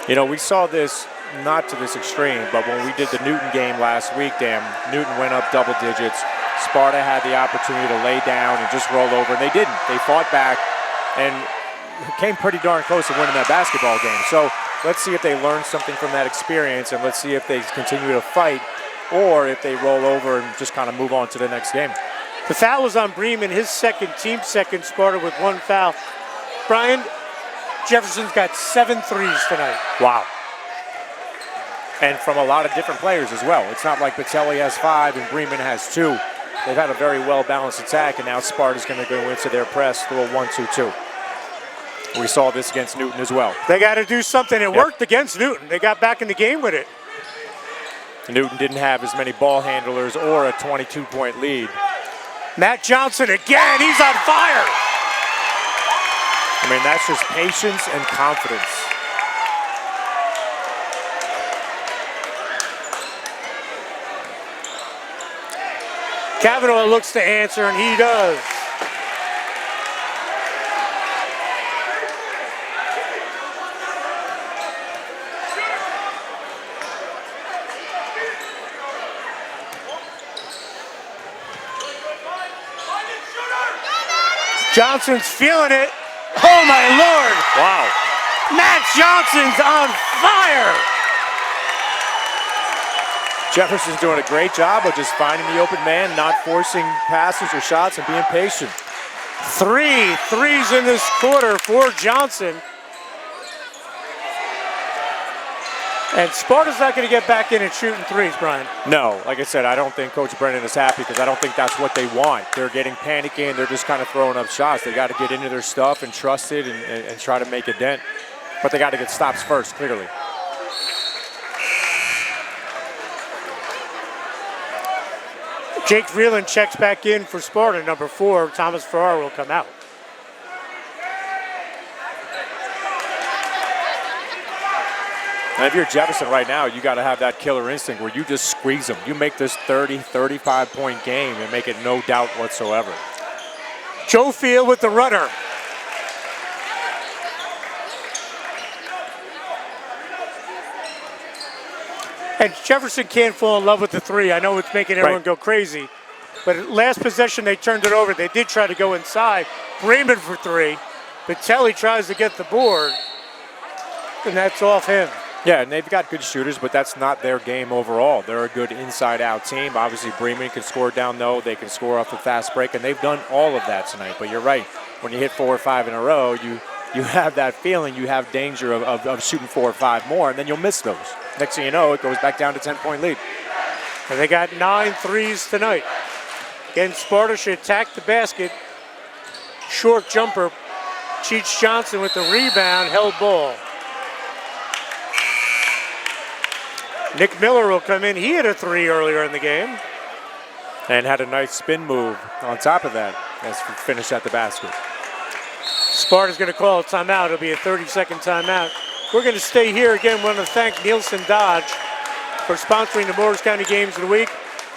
You know, we saw this not to this extreme, but when we did the Newton game last week, Dan, Newton went up double digits. Sparta had the opportunity to lay down and just roll over, and they didn't. They fought back and came pretty darn close to winning that basketball game. So let's see if they learn something from that experience, and let's see if they continue to fight or if they roll over and just kind of move on to the next game. The foul was on Bremen, his second, team second. Sparta with one foul. Brian, Jefferson's got 7 threes tonight. Wow. And from a lot of different players as well. It's not like Patelli has 5 and Bremen has 2. They've had a very well-balanced attack, and now Sparta's going to go into their press through a 1-2-2. We saw this against Newton as well. They got to do something. It worked against Newton. They got back in the game with it. Newton didn't have as many ball handlers or a 22-point lead. Matt Johnson again. He's on fire. I mean, that's just patience and confidence. Kavanaugh looks to answer, and he does. Johnson's feeling it. Oh, my Lord. Wow. Matt Johnson's on fire. Jefferson's doing a great job of just finding the open man, not forcing passes or shots, and being patient. 3 threes in this quarter for Johnson. And Sparta's not going to get back in and shooting threes, Brian. No, like I said, I don't think Coach Brennan is happy because I don't think that's what they want. They're getting panicky and they're just kind of throwing up shots. They got to get into their stuff and trust it and try to make a dent. But they got to get stops first, clearly. Jake Vreeland checks back in for Sparta. Number 4, Thomas Farrar will come out. And if you're Jefferson right now, you got to have that killer instinct where you just squeeze them. You make this 30, 35-point game and make it no doubt whatsoever. Joe Field with the runner. And Jefferson can't fall in love with the 3. I know it's making everyone go crazy. But last possession, they turned it over. They did try to go inside. Bremen for 3. Patelli tries to get the board. And that's off him. Yeah, and they've got good shooters, but that's not their game overall. They're a good inside-out team. Obviously, Bremen can score down low. They can score off the fast break, and they've done all of that tonight. But you're right. When you hit 4 or 5 in a row, you have that feeling you have danger of shooting 4 or 5 more, and then you'll miss those. Next thing you know, it goes back down to 10-point lead. And they got 9 threes tonight. Again, Sparta should attack the basket. Short jumper. Cheech Johnson with the rebound, held ball. Nick Miller will come in. He hit a 3 earlier in the game. And had a nice spin move on top of that as we finished at the basket. Sparta's going to call a timeout. It'll be a 30-second timeout. We're going to stay here. Again, want to thank Nielsen Dodge for sponsoring the Morris County Games of the Week.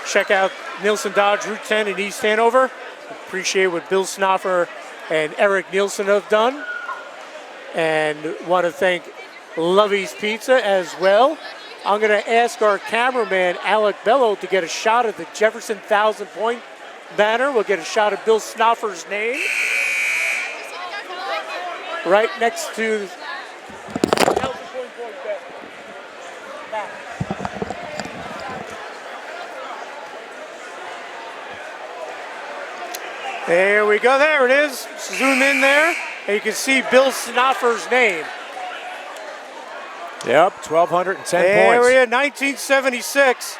Check out Nielsen Dodge Route 10 in East Hanover. Appreciate what Bill Snoffer and Eric Nielsen have done. And want to thank Lovey's Pizza as well. I'm going to ask our cameraman, Alec Bello, to get a shot of the Jefferson 1,000-point banner. We'll get a shot of Bill Snoffer's name right next to There we go. There it is. Zoom in there, and you can see Bill Snoffer's name. Yep, 1,210 points. There we are, 1976.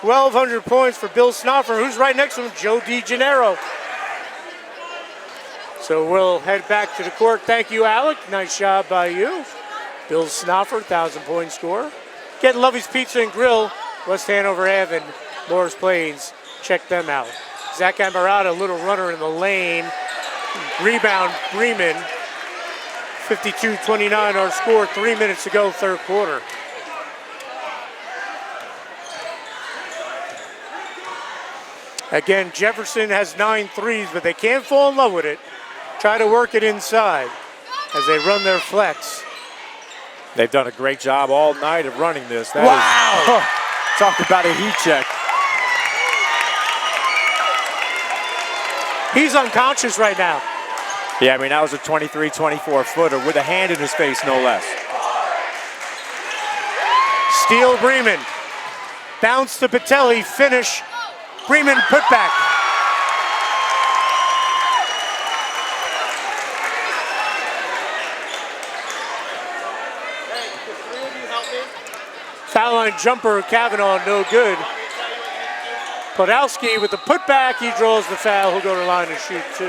1,200 points for Bill Snoffer, who's right next to him, Joe DeGennaro. So we'll head back to the court. Thank you, Alec. Nice job by you. Bill Snoffer, 1,000-point score. Get Lovey's Pizza and Grill, West Hanover Ave and Morris Plains. Check them out. Zach Ambarata, little runner in the lane. Rebound, Bremen. 52-29 our score, 3 minutes to go, third quarter. Again, Jefferson has 9 threes, but they can't fall in love with it. Try to work it inside as they run their flex. They've done a great job all night of running this. Wow! Talk about a heat check. He's unconscious right now. Yeah, I mean, that was a 23-24 footer with a hand in his face, no less. Steal Bremen. Bounce to Patelli, finish. Bremen put back. Foul line jumper, Kavanaugh, no good. Podolsky with the putback, he draws the foul. He'll go to the line and shoot 2.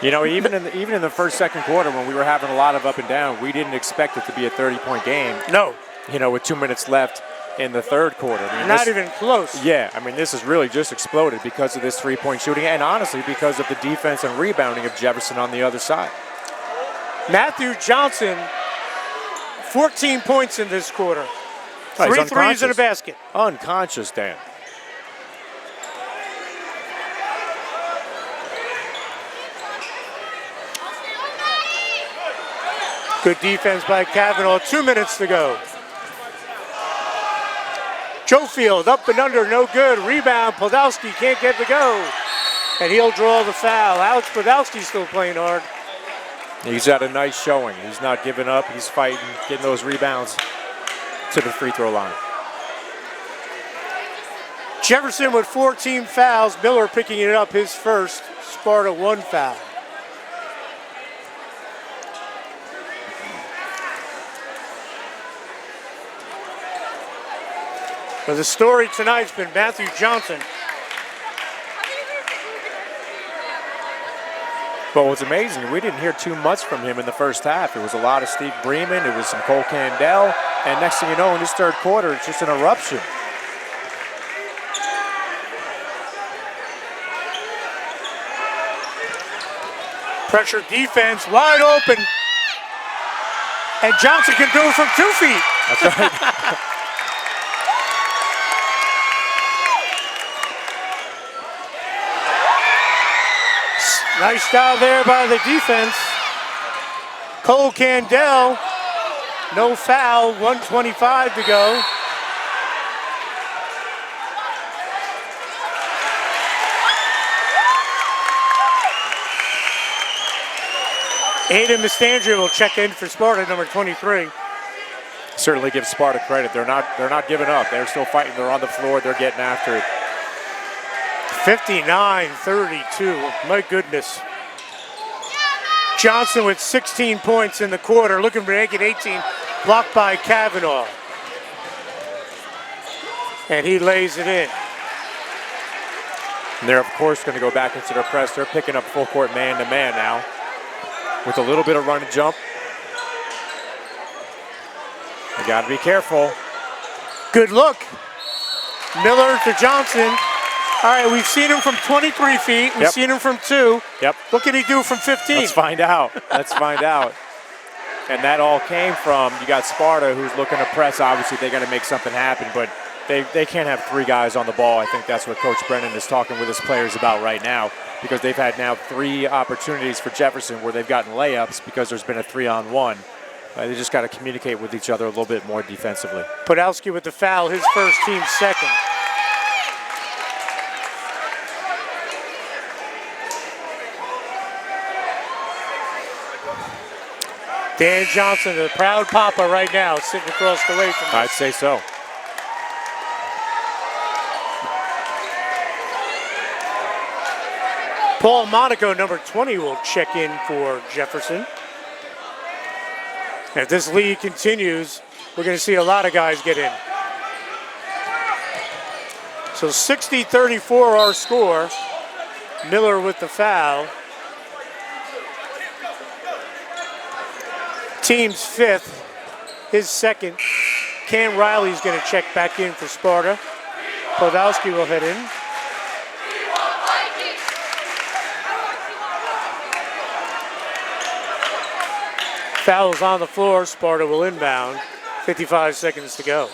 You know, even in the first, second quarter, when we were having a lot of up and down, we didn't expect it to be a 30-point game. No. You know, with 2 minutes left in the third quarter. I mean, Not even close. Yeah, I mean, this has really just exploded because of this three-point shooting and honestly because of the defense and rebounding of Jefferson on the other side. Matthew Johnson, 14 points in this quarter. Oh, 3 threes and a basket. Unconscious, Dan. Good defense by Kavanaugh. 2 minutes to go. Jofield up and under, no good. Rebound, Podolsky can't get the go. And he'll draw the foul. Alex Podolsky still playing hard. He's had a nice showing. He's not giving up. He's fighting, getting those rebounds to the free throw line. Jefferson with 14 fouls. Miller picking it up, his first. Sparta 1 foul. But the story tonight's been Matthew Johnson. But what's amazing, we didn't hear too much from him in the first half. It was a lot of Steve Bremen, it was some Cole Candell, and next thing you know, in this third quarter, it's just an eruption. Pressure defense, wide open. And Johnson can do it from 2 feet. That's right. Nice job there by the defense. Cole Candell, no foul, 1:25 to go. Aiden Mastandria will check in for Sparta, number 23. Certainly give Sparta credit. They're not giving up. They're still fighting. They're on the floor. They're getting after it. 59-32, my goodness. Johnson with 16 points in the quarter, looking for make it 18, blocked by Kavanaugh. And he lays it in. And they're, of course, going to go back into their press. They're picking up full court man-to-man now with a little bit of run and jump. You got to be careful. Good look. Miller to Johnson. All right, we've seen him from 23 feet. We've seen him from 2. Yep. What can he do from 15? Let's find out. Let's find out. And that all came from, you got Sparta who's looking to press. Obviously, they got to make something happen. But They can't have three guys on the ball. I think that's what Coach Brennan is talking with his players about right now, because they've had now 3 opportunities for Jefferson where they've gotten layups because there's been a 3-on-1. They just got to communicate with each other a little bit more defensively. Podolsky with the foul, his first, team second. Dan Johnson, the proud papa right now, sitting across the way from us. I'd say so. Paul Monaco, number 20, will check in for Jefferson. And if this lead continues, we're going to see a lot of guys get in. So 60-34 our score. Miller with the foul. Team's 5th, his second. Cam Riley's going to check back in for Sparta. Podolsky will head in. Foul's on the floor. Sparta will inbound. 55 seconds to go.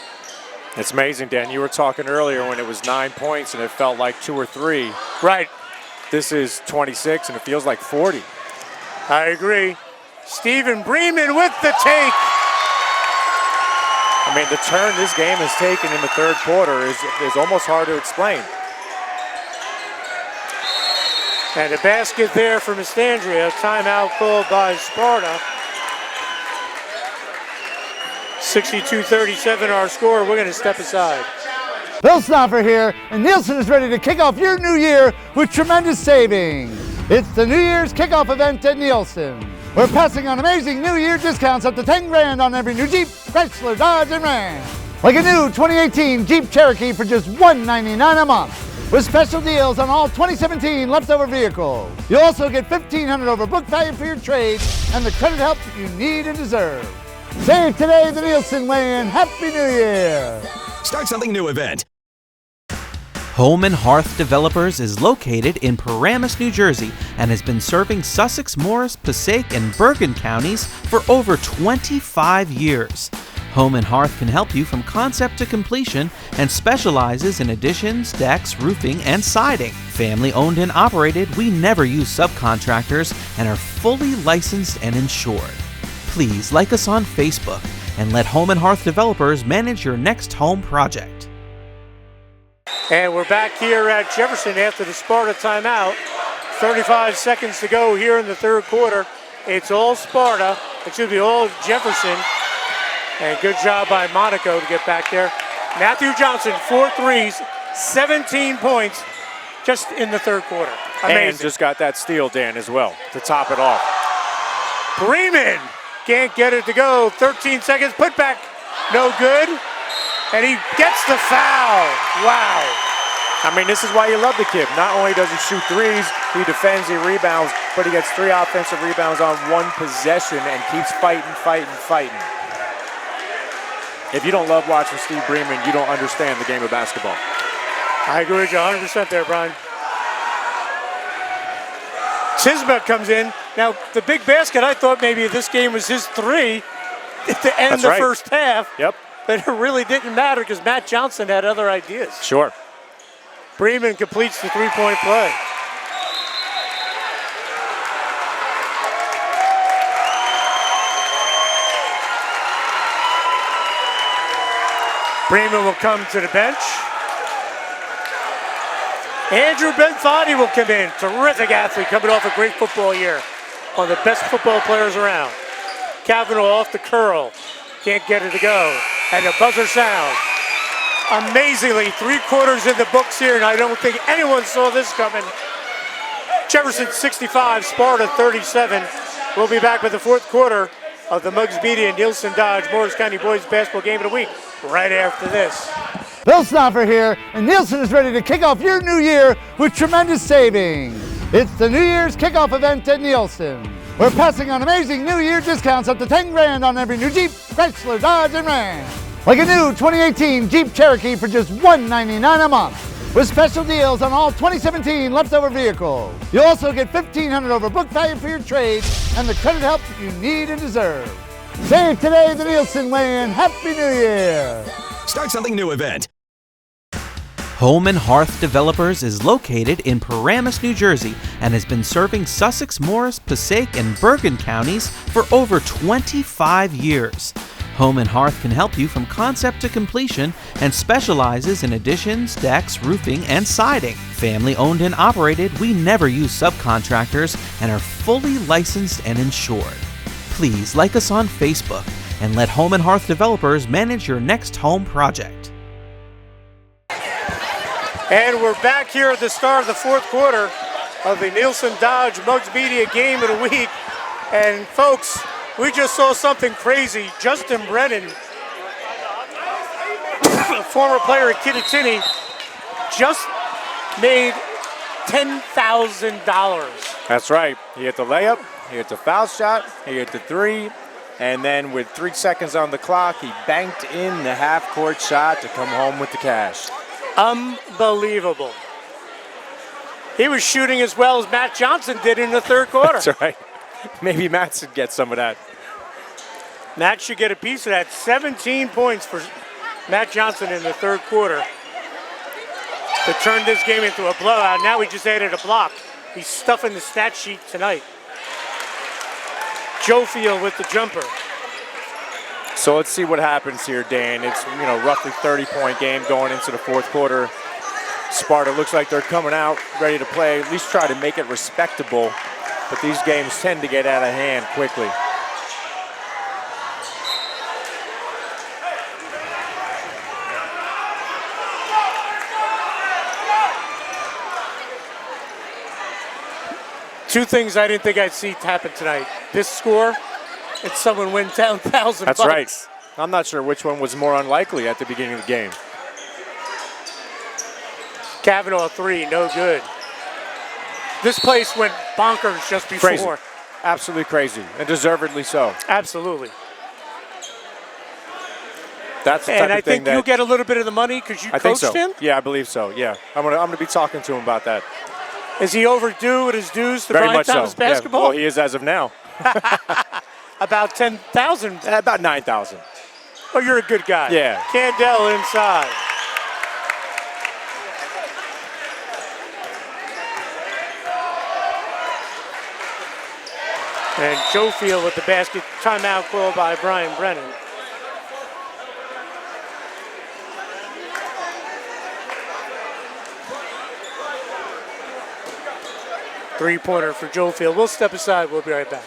It's amazing, Dan. You were talking earlier when it was 9 points and it felt like 2 or 3. Right. This is 26 and it feels like 40. I agree. Stephen Bremen with the take. I mean, the turn this game has taken in the third quarter is almost hard to explain. And a basket there for Mastandria. Timeout called by Sparta. 62-37 our score. We're going to step aside. Bill Snoffer here, and Nielsen is ready to kick off your new year with tremendous savings. It's the New Year's kickoff event at Nielsen. We're passing on amazing New Year discounts up to 10 grand on every new Jeep, Chrysler, Dodge, and Ram. Like a new 2018 Jeep Cherokee for just $199 a month, with special deals on all 2017 leftover vehicles. You'll also get $1,500 over book value for your trade and the credit help that you need and deserve. Save today the Nielsen way, and Happy New Year! Start something new event. Home and Hearth Developers is located in Paramus, New Jersey, and has been serving Sussex, Morris, Passaic, and Bergen counties for over 25 years. Home and Hearth can help you from concept to completion and specializes in additions, decks, roofing, and siding. Family owned and operated, we never use subcontractors and are fully licensed and insured. Please like us on Facebook and let Home and Hearth Developers manage your next home project. And we're back here at Jefferson after the Sparta timeout. 35 seconds to go here in the third quarter. It's all Sparta. It should be all Jefferson. And good job by Monaco to get back there. Matthew Johnson, 4 threes, 17 points just in the third quarter. Amazing. And just got that steal, Dan, as well, to top it off. Bremen can't get it to go. 13 seconds, put back, no good. And he gets the foul. Wow. I mean, this is why you love the kid. Not only does he shoot threes, he defends, he rebounds, but he gets 3 offensive rebounds on 1 possession and keeps fighting. If you don't love watching Steve Bremen, you don't understand the game of basketball. I agree with you 100% there, Brian. Tisbet comes in. Now, the big basket, I thought maybe this game was his 3 at the end of the first half. Yep. But it really didn't matter because Matt Johnson had other ideas. Sure. Bremen completes the 3-point play. Bremen will come to the bench. Andrew Benfatti will come in. Terrific athlete coming off a great football year. One of the best football players around. Kavanaugh off the curl. Can't get it to go. And the buzzer sound. Amazingly, 3 quarters in the books here, and I don't think anyone saw this coming. Jefferson 65, Sparta 37. We'll be back with the fourth quarter of the Muggs Media Nielsen Dodge Morris County Boys Basketball Game of the Week right after this. Bill Snoffer here, and Nielsen is ready to kick off your new year with tremendous savings. It's the New Year's kickoff event at Nielsen. We're passing on amazing New Year discounts up to 10 grand on every new Jeep, Chrysler, Dodge, and Ram. Like a new 2018 Jeep Cherokee for just $199 a month, with special deals on all 2017 leftover vehicles. You'll also get $1,500 over book value for your trade and the credit help that you need and deserve. Save today the Nielsen way, and Happy New Year! Start something new event. Home and Hearth Developers is located in Paramus, New Jersey, and has been serving Sussex, Morris, Passaic, and Bergen counties for over 25 years. Home and Hearth can help you from concept to completion and specializes in additions, decks, roofing, and siding. Family owned and operated, we never use subcontractors and are fully licensed and insured. Please like us on Facebook and let Home and Hearth Developers manage your next home project. And we're back here at the start of the fourth quarter of the Nielsen Dodge Muggs Media Game of the Week. And folks, we just saw something crazy. Justin Brennan, a former player at Kittatinny, just made $10,000. That's right. He hit the layup, he hit the foul shot, he hit the three, and then with 3 seconds on the clock, he banked in the half-court shot to come home with the cash. Unbelievable. He was shooting as well as Matt Johnson did in the third quarter. That's right. Maybe Matt should get some of that. Matt should get a piece of that. 17 points for Matt Johnson in the third quarter to turn this game into a blowout. Now we just added a block. He's stuffing the stat sheet tonight. Joe Field with the jumper. So let's see what happens here, Dan. It's, roughly 30-point game going into the fourth quarter. Sparta looks like they're coming out ready to play, at least try to make it respectable. But these games tend to get out of hand quickly. Two things I didn't think I'd see happen tonight. This score and someone win $10,000. That's right. I'm not sure which one was more unlikely at the beginning of the game. Kavanaugh three, no good. This place went bonkers just before. Crazy. Absolutely crazy, and deservedly so. Absolutely. That's the type and I of thing think you'll get a little bit of the money because you coached him? Yeah, I believe so, yeah. I'm gonna be talking to him about that. Is he overdue with his dues to Very Brian much Thomas so. basketball? Yeah, well, he is as of now. About 10,000. About 9,000. Oh, you're a good guy. Yeah. Candell inside. And Joe Field with the basket. Timeout called by Brian Brennan. Three-pointer for Joe Field. We'll step aside. We'll be right back.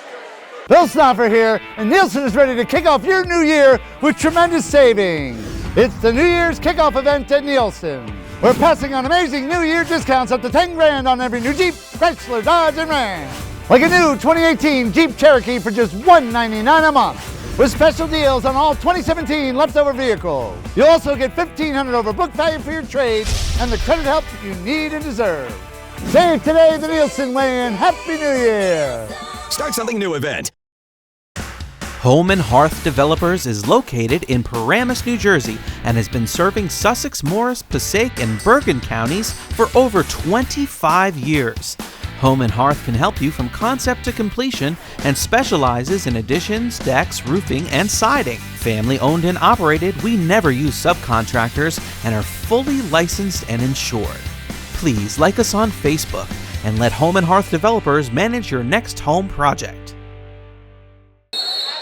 Bill Snoffer here, and Nielsen is ready to kick off your new year with tremendous savings. It's the New Year's kickoff event at Nielsen. We're passing on amazing New Year discounts up to 10 grand on every new Jeep, Chrysler, Dodge, and Ram. Like a new 2018 Jeep Cherokee for just $199 a month, with special deals on all 2017 leftover vehicles. You'll also get $1,500 over book value for your trade and the credit help you need and deserve. Save today the Nielsen way, and Happy New Year! Start something new event. Home and Hearth Developers is located in Paramus, New Jersey, and has been serving Sussex, Morris, Passaic, and Bergen counties for over 25 years. Home and Hearth can help you from concept to completion and specializes in additions, decks, roofing, and siding. Family owned and operated, we never use subcontractors and are fully licensed and insured. Please like us on Facebook and let Home and Hearth Developers manage your next home project.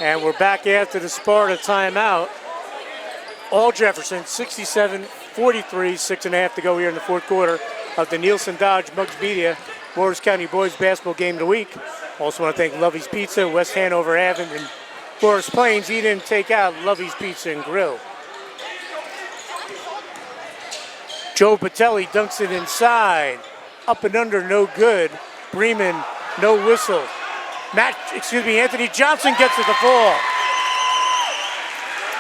And we're back after the Sparta timeout. All Jefferson, 67-43, 6.5 to go here in the fourth quarter of the Nielsen Dodge Muggs Media Morris County Boys Basketball Game of the Week. Also want to thank Lovey's Pizza, West Hanover Ave, and Forest Plains. Eat in, take out, Lovey's Pizza and Grill. Joe Patelli dunks it inside. Up and under, no good. Bremen, no whistle. Anthony Johnson gets it to fall.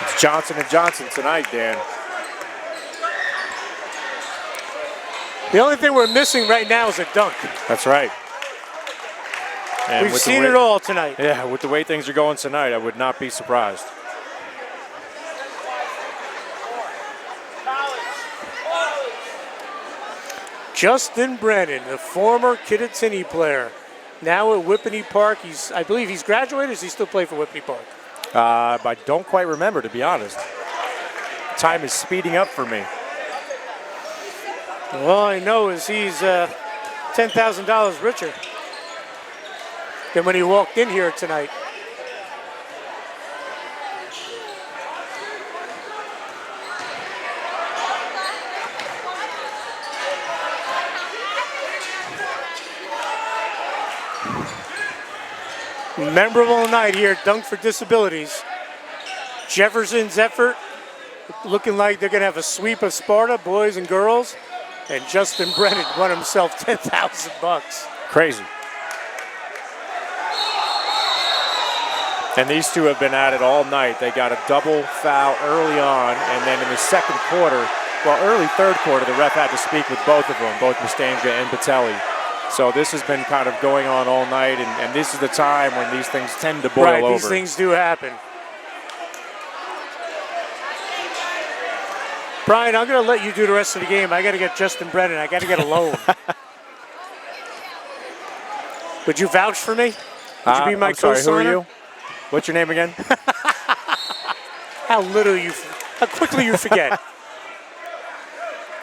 It's Johnson and Johnson tonight, Dan. The only thing we're missing right now is a dunk. That's right. And we've seen it all tonight. Yeah, with the way things are going tonight, I would not be surprised. Justin Brennan, the former Kittatinny player, now at Whippany Park. I believe he's graduated. Does he still play for Whippany Park? I don't quite remember, to be honest. Time is speeding up for me. All I know is he's $10,000 richer than when he walked in here tonight. Memorable night here at Dunk for Disabilities. Jefferson's effort looking like they're going to have a sweep of Sparta, boys and girls. And Justin Brennan won himself $10,000. Crazy. And these two have been at it all night. They got a double foul early on, and then in the second quarter, well, early third quarter, the ref had to speak with both of them, both Mustanga and Patelli. So this has been kind of going on all night, and this is the time when these things tend to boil over. Right, these things do happen. Brian, I'm going to let you do the rest of the game. I got to get Justin Brennan. I got to get a loan. Would you vouch for me? Would you be my co-signer? Who are you? What's your name again? How quickly you forget.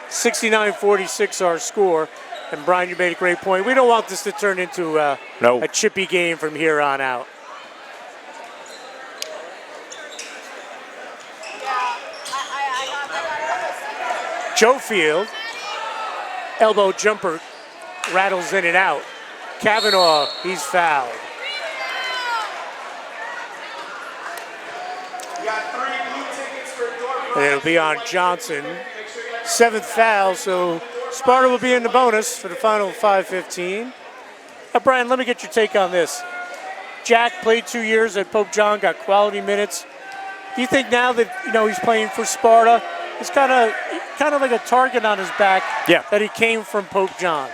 69-46 our score. And Brian, you made a great point. We don't want this to turn into a chippy game from here on out. Joe Field, elbow jumper, rattles in and out. Kavanaugh, he's fouled. And it'll be on Johnson. 7th foul, so Sparta will be in the bonus for the final 5:15. Brian, let me get your take on this. Jack played 2 years at Pope John, got quality minutes. Do you think now that he's playing for Sparta, it's kind of like a target on his back that he came from Pope John?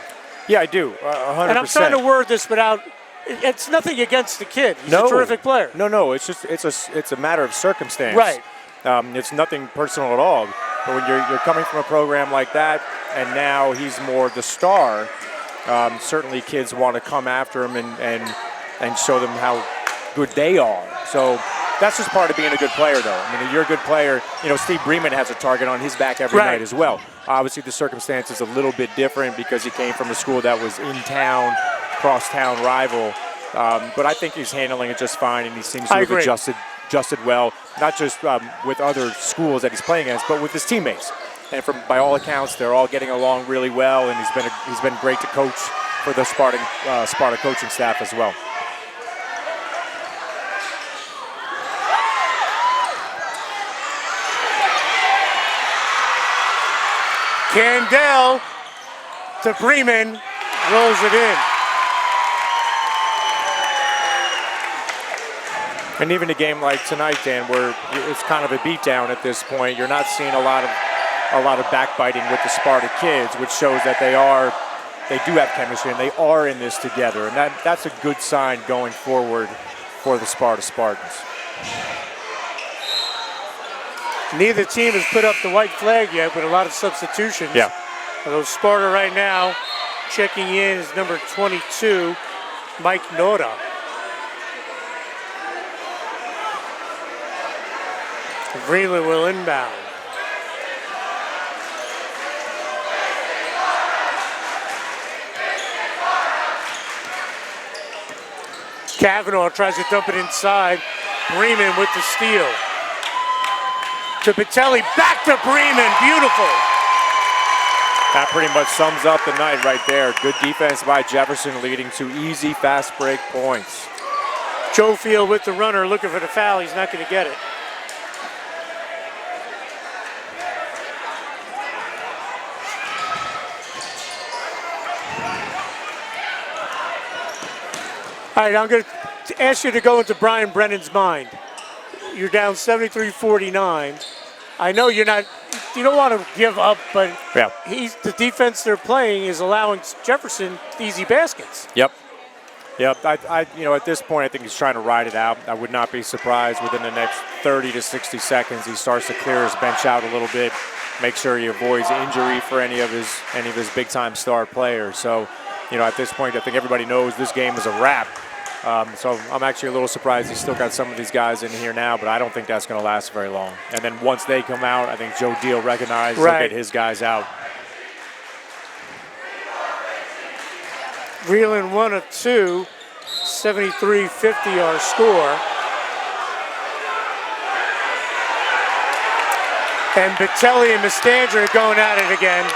Yeah, I do, 100%. And I'm trying to word this without. It's nothing against the kid. He's a terrific player. No. It's a matter of circumstance. Right. It's nothing personal at all. But when you're coming from a program like that, and now he's more the star, certainly kids want to come after him and show them how good they are. So that's just part of being a good player, though. I mean, if you're a good player, Steve Bremen has a target on his back every night as well. Obviously, the circumstance is a little bit different because he came from a school that was in town, cross-town rival. But I think he's handling it just fine, and he seems to have adjusted well, not just with other schools that he's playing against, but with his teammates. And by all accounts, they're all getting along really well, and he's been great to coach for the Sparta coaching staff as well. Candell to Bremen, rolls it in. And even a game like tonight, Dan, where it's kind of a beatdown at this point, you're not seeing a lot of backbiting with the Sparta kids, which shows that they do have chemistry and they are in this together. And that's a good sign going forward for the Sparta Spartans. Neither team has put up the white flag yet, but a lot of substitutions. Yeah. Although Sparta right now checking in is number 22, Mike Nora. Vreeland will inbound. Kavanaugh tries to dump it inside. Bremen with the steal. To Patelli, back to Bremen, beautiful. That pretty much sums up the night right there. Good defense by Jefferson leading to easy fast break points. Joe Field with the runner looking for the foul. He's not going to get it. All right, I'm going to ask you to go into Brian Brennan's mind. You're down 73-49. I know you don't want to give up, but the defense they're playing is allowing Jefferson easy baskets. Yep. At this point, I think he's trying to ride it out. I would not be surprised within the next 30 to 60 seconds he starts to clear his bench out a little bit, make sure he avoids injury for any of his big-time star players. So, at this point, I think everybody knows this game is a wrap. So I'm actually a little surprised he's still got some of these guys in here now, but I don't think that's going to last very long. And then once they come out, I think Joe Deal recognizes he'll get his guys out. Vreeland 1 of 2, 73-50 our score. And Batelli and Mastandra going at it again.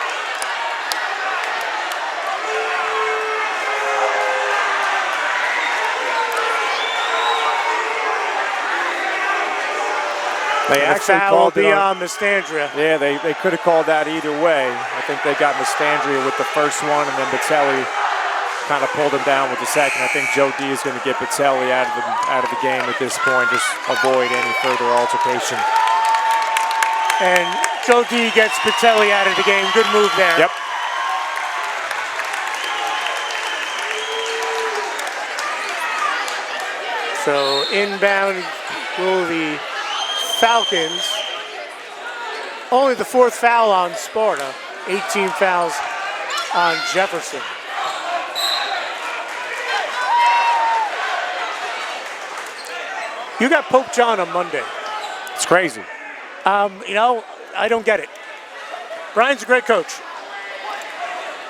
They actually called it on Mastandra. Yeah, they could have called that either way. I think they got Mastandria with the first one, and then Batelli kind of pulled him down with the second. I think Joe D is going to get Batelli out of the game at this point, just avoid any further altercation. And Joe D gets Batelli out of the game. Good move there. Yep. So inbound will the Falcons. Only the 4th foul on Sparta. 18 fouls on Jefferson. You got Pope John on Monday. It's crazy. You know, I don't get it. Brian's a great coach.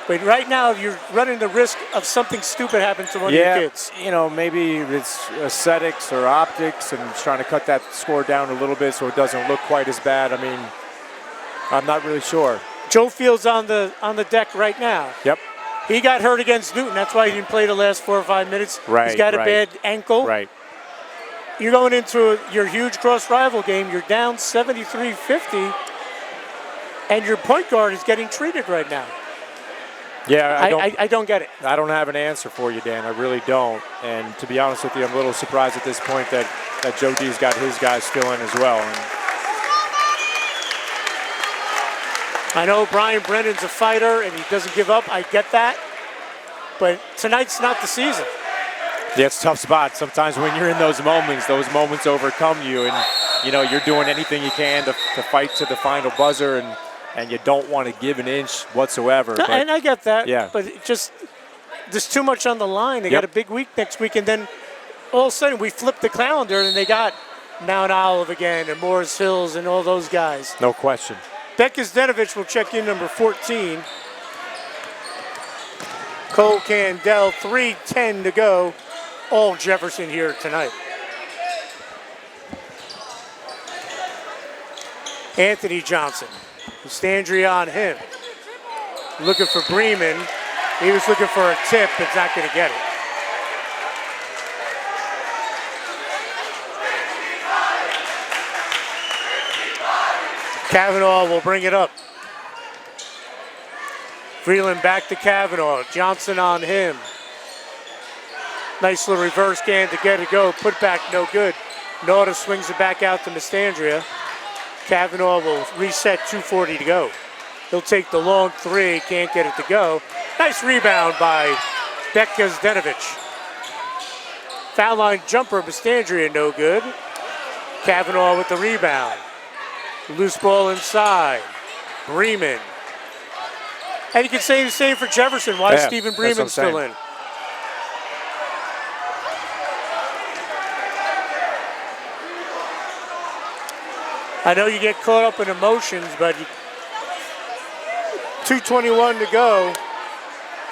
But right now, you're running the risk of something stupid happening to one of your kids. You know, maybe it's aesthetics or optics and trying to cut that score down a little bit so it doesn't look quite as bad. I mean, I'm not really sure. Joe Fields on the deck right now. Yep. He got hurt against Newton. That's why he didn't play the last 4 or 5 minutes. Right. He's got a bad ankle. Right. You're going into your huge cross rival game. You're down 73-50, and your point guard is getting treated right now. Yeah, I don't get it. I don't have an answer for you, Dan. I really don't. And to be honest with you, I'm a little surprised at this point that Joe D's got his guys still in as well. And I know Brian Brennan's a fighter and he doesn't give up. I get that. But tonight's not the season. yeah, it's a tough spot. Sometimes when you're in those moments overcome you, and you know you're doing anything you can to fight to the final buzzer, and you don't want to give an inch whatsoever. No, but, and I get that. Yeah. But it just there's too much on the line. They got a big week next week, and then all of a sudden we flip the calendar and they got Mount Olive again and Morris Hills and all those guys. No question. Beck Zdenovich will check in number 14. Cole Candell, 3:10 to go. All Jefferson here tonight. Anthony Johnson. Mastandria on him. Looking for Bremen. He was looking for a tip, but not going to get it. Kavanaugh will bring it up. Vreeland back to Kavanaugh. Johnson on him. Nice little reverse can to get it go. Put back, no good. Nauta swings it back out to Mastandria. Kavanaugh will reset, 2:40 to go. He'll take the long three, can't get it to go. Nice rebound by Betka Zdenovich. Foul line jumper, Mastandria, no good. Kavanaugh with the rebound. Loose ball inside. Bremen. And you can say the same for Jefferson. Why is Stephen Bremen still in? I know you get caught up in emotions, but 2:21 to go.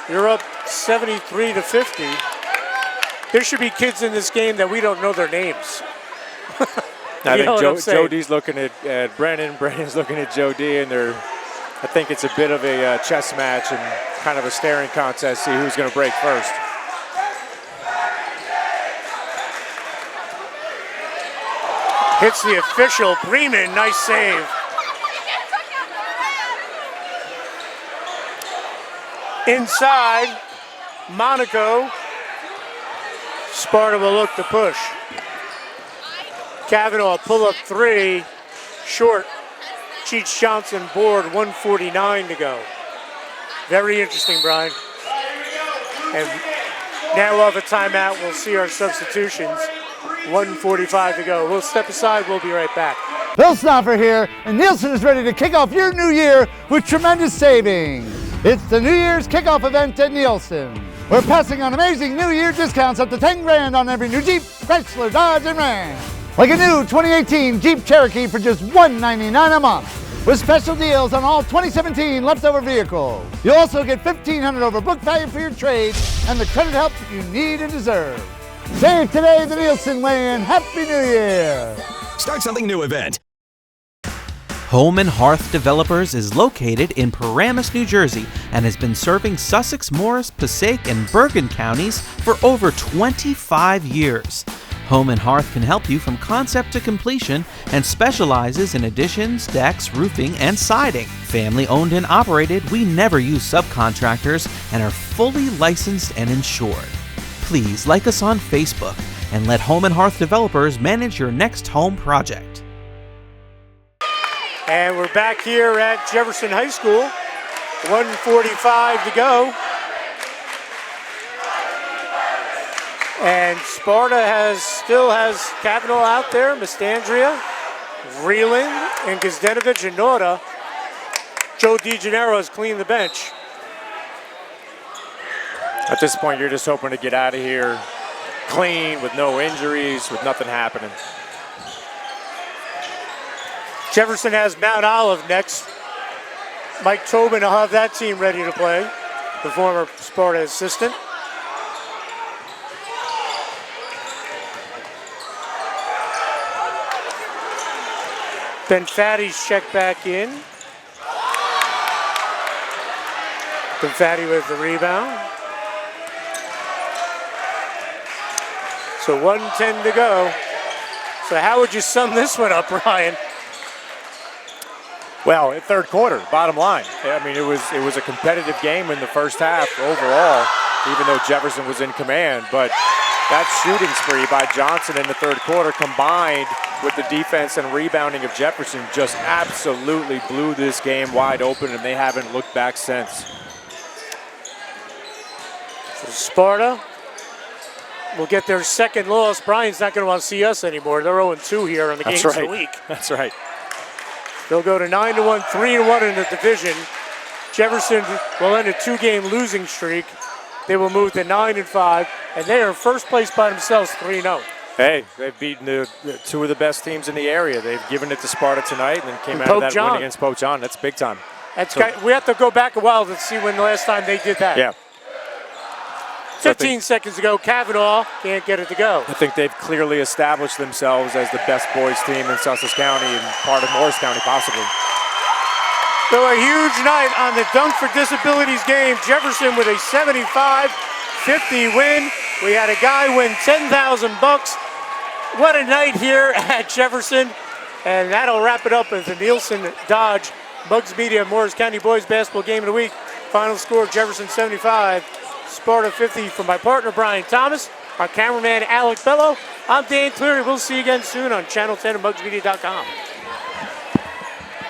You're up 73-50. There should be kids in this game that we don't know their names. I think Joe D's looking at Brennan. Brennan's looking at Joe D, and I think it's a bit of a chess match and kind of a staring contest, see who's going to break first. Hits the official. Bremen, nice save. Inside, Monaco. Sparta will look to push. Kavanaugh pull-up three, short. Cheech Johnson board, 1:49 to go. Very interesting, Brian. And now we'll have a timeout. We'll see our substitutions. 1:45 to go. We'll step aside. We'll be right back. Bill Snoffer here, and Nielsen is ready to kick off your new year with tremendous savings. It's the New Year's kickoff event at Nielsen. We're passing on amazing New Year discounts up to 10 grand on every new Jeep, Chrysler, Dodge, and Ram. Like a new 2018 Jeep Cherokee for just $199 a month. with special deals on all 2017 leftover vehicles. You'll also get $1,500 over book value for your trade and the credit help you need and deserve. Save today the Nielsen way and Happy New Year! Start something new event. Home and Hearth Developers is located in Paramus, New Jersey, and has been serving Sussex, Morris, Passaic, and Bergen counties for over 25 years. Home and Hearth can help you from concept to completion and specializes in additions, decks, roofing, and siding. Family owned and operated, we never use subcontractors and are fully licensed and insured. Please like us on Facebook and let Home and Hearth Developers manage your next home project. And we're back here at Jefferson High School. 1:45 to go. And Sparta still has Kavanaugh out there, Mastandria, Vreeland, and Gazdenovich and Norda. Joe DeGennaro has cleaned the bench. At this point, you're just hoping to get out of here clean, with no injuries, with nothing happening. Jefferson has Mount Olive next. Mike Tobin will have that team ready to play, the former Sparta assistant. Ben Fatty's checked back in. Ben Fatty with the rebound. So 1:10 to go. So how would you sum this one up, Ryan? Well, in third quarter, bottom line. I mean, it was a competitive game in the first half overall, even though Jefferson was in command. But that shooting spree by Johnson in the third quarter, combined with the defense and rebounding of Jefferson, just absolutely blew this game wide open, and they haven't looked back since. So Sparta will get their second loss. Brian's not going to want to see us anymore. They're 0-2 here on the games of the week. That's right. They'll go to 9-1, 3-1 in the division. Jefferson will end a two-game losing streak. They will move to 9-5, and they are in first place by themselves, 3-0. Hey, they've beaten the two of the best teams in the area. They've given it to Sparta tonight and then came out of that win against Pope John. That's big time. We have to go back a while to see when the last time they did that. Yeah. 15 seconds ago, Kavanaugh can't get it to go. I think they've clearly established themselves as the best boys team in Sussex County and part of Morris County, possibly. So a huge night on the Dunk for Disabilities game. Jefferson with a 75-50 win. We had a guy win $10,000. What a night here at Jefferson. And that'll wrap it up with the Nielsen Dodge Bugs Media Morris County Boys Basketball Game of the Week. Final score, Jefferson 75, Sparta 50. From my partner, Brian Thomas, our cameraman, Alec Bello, I'm Dan Cleary. We'll see you again soon on Channel 10 and BugsMedia.com.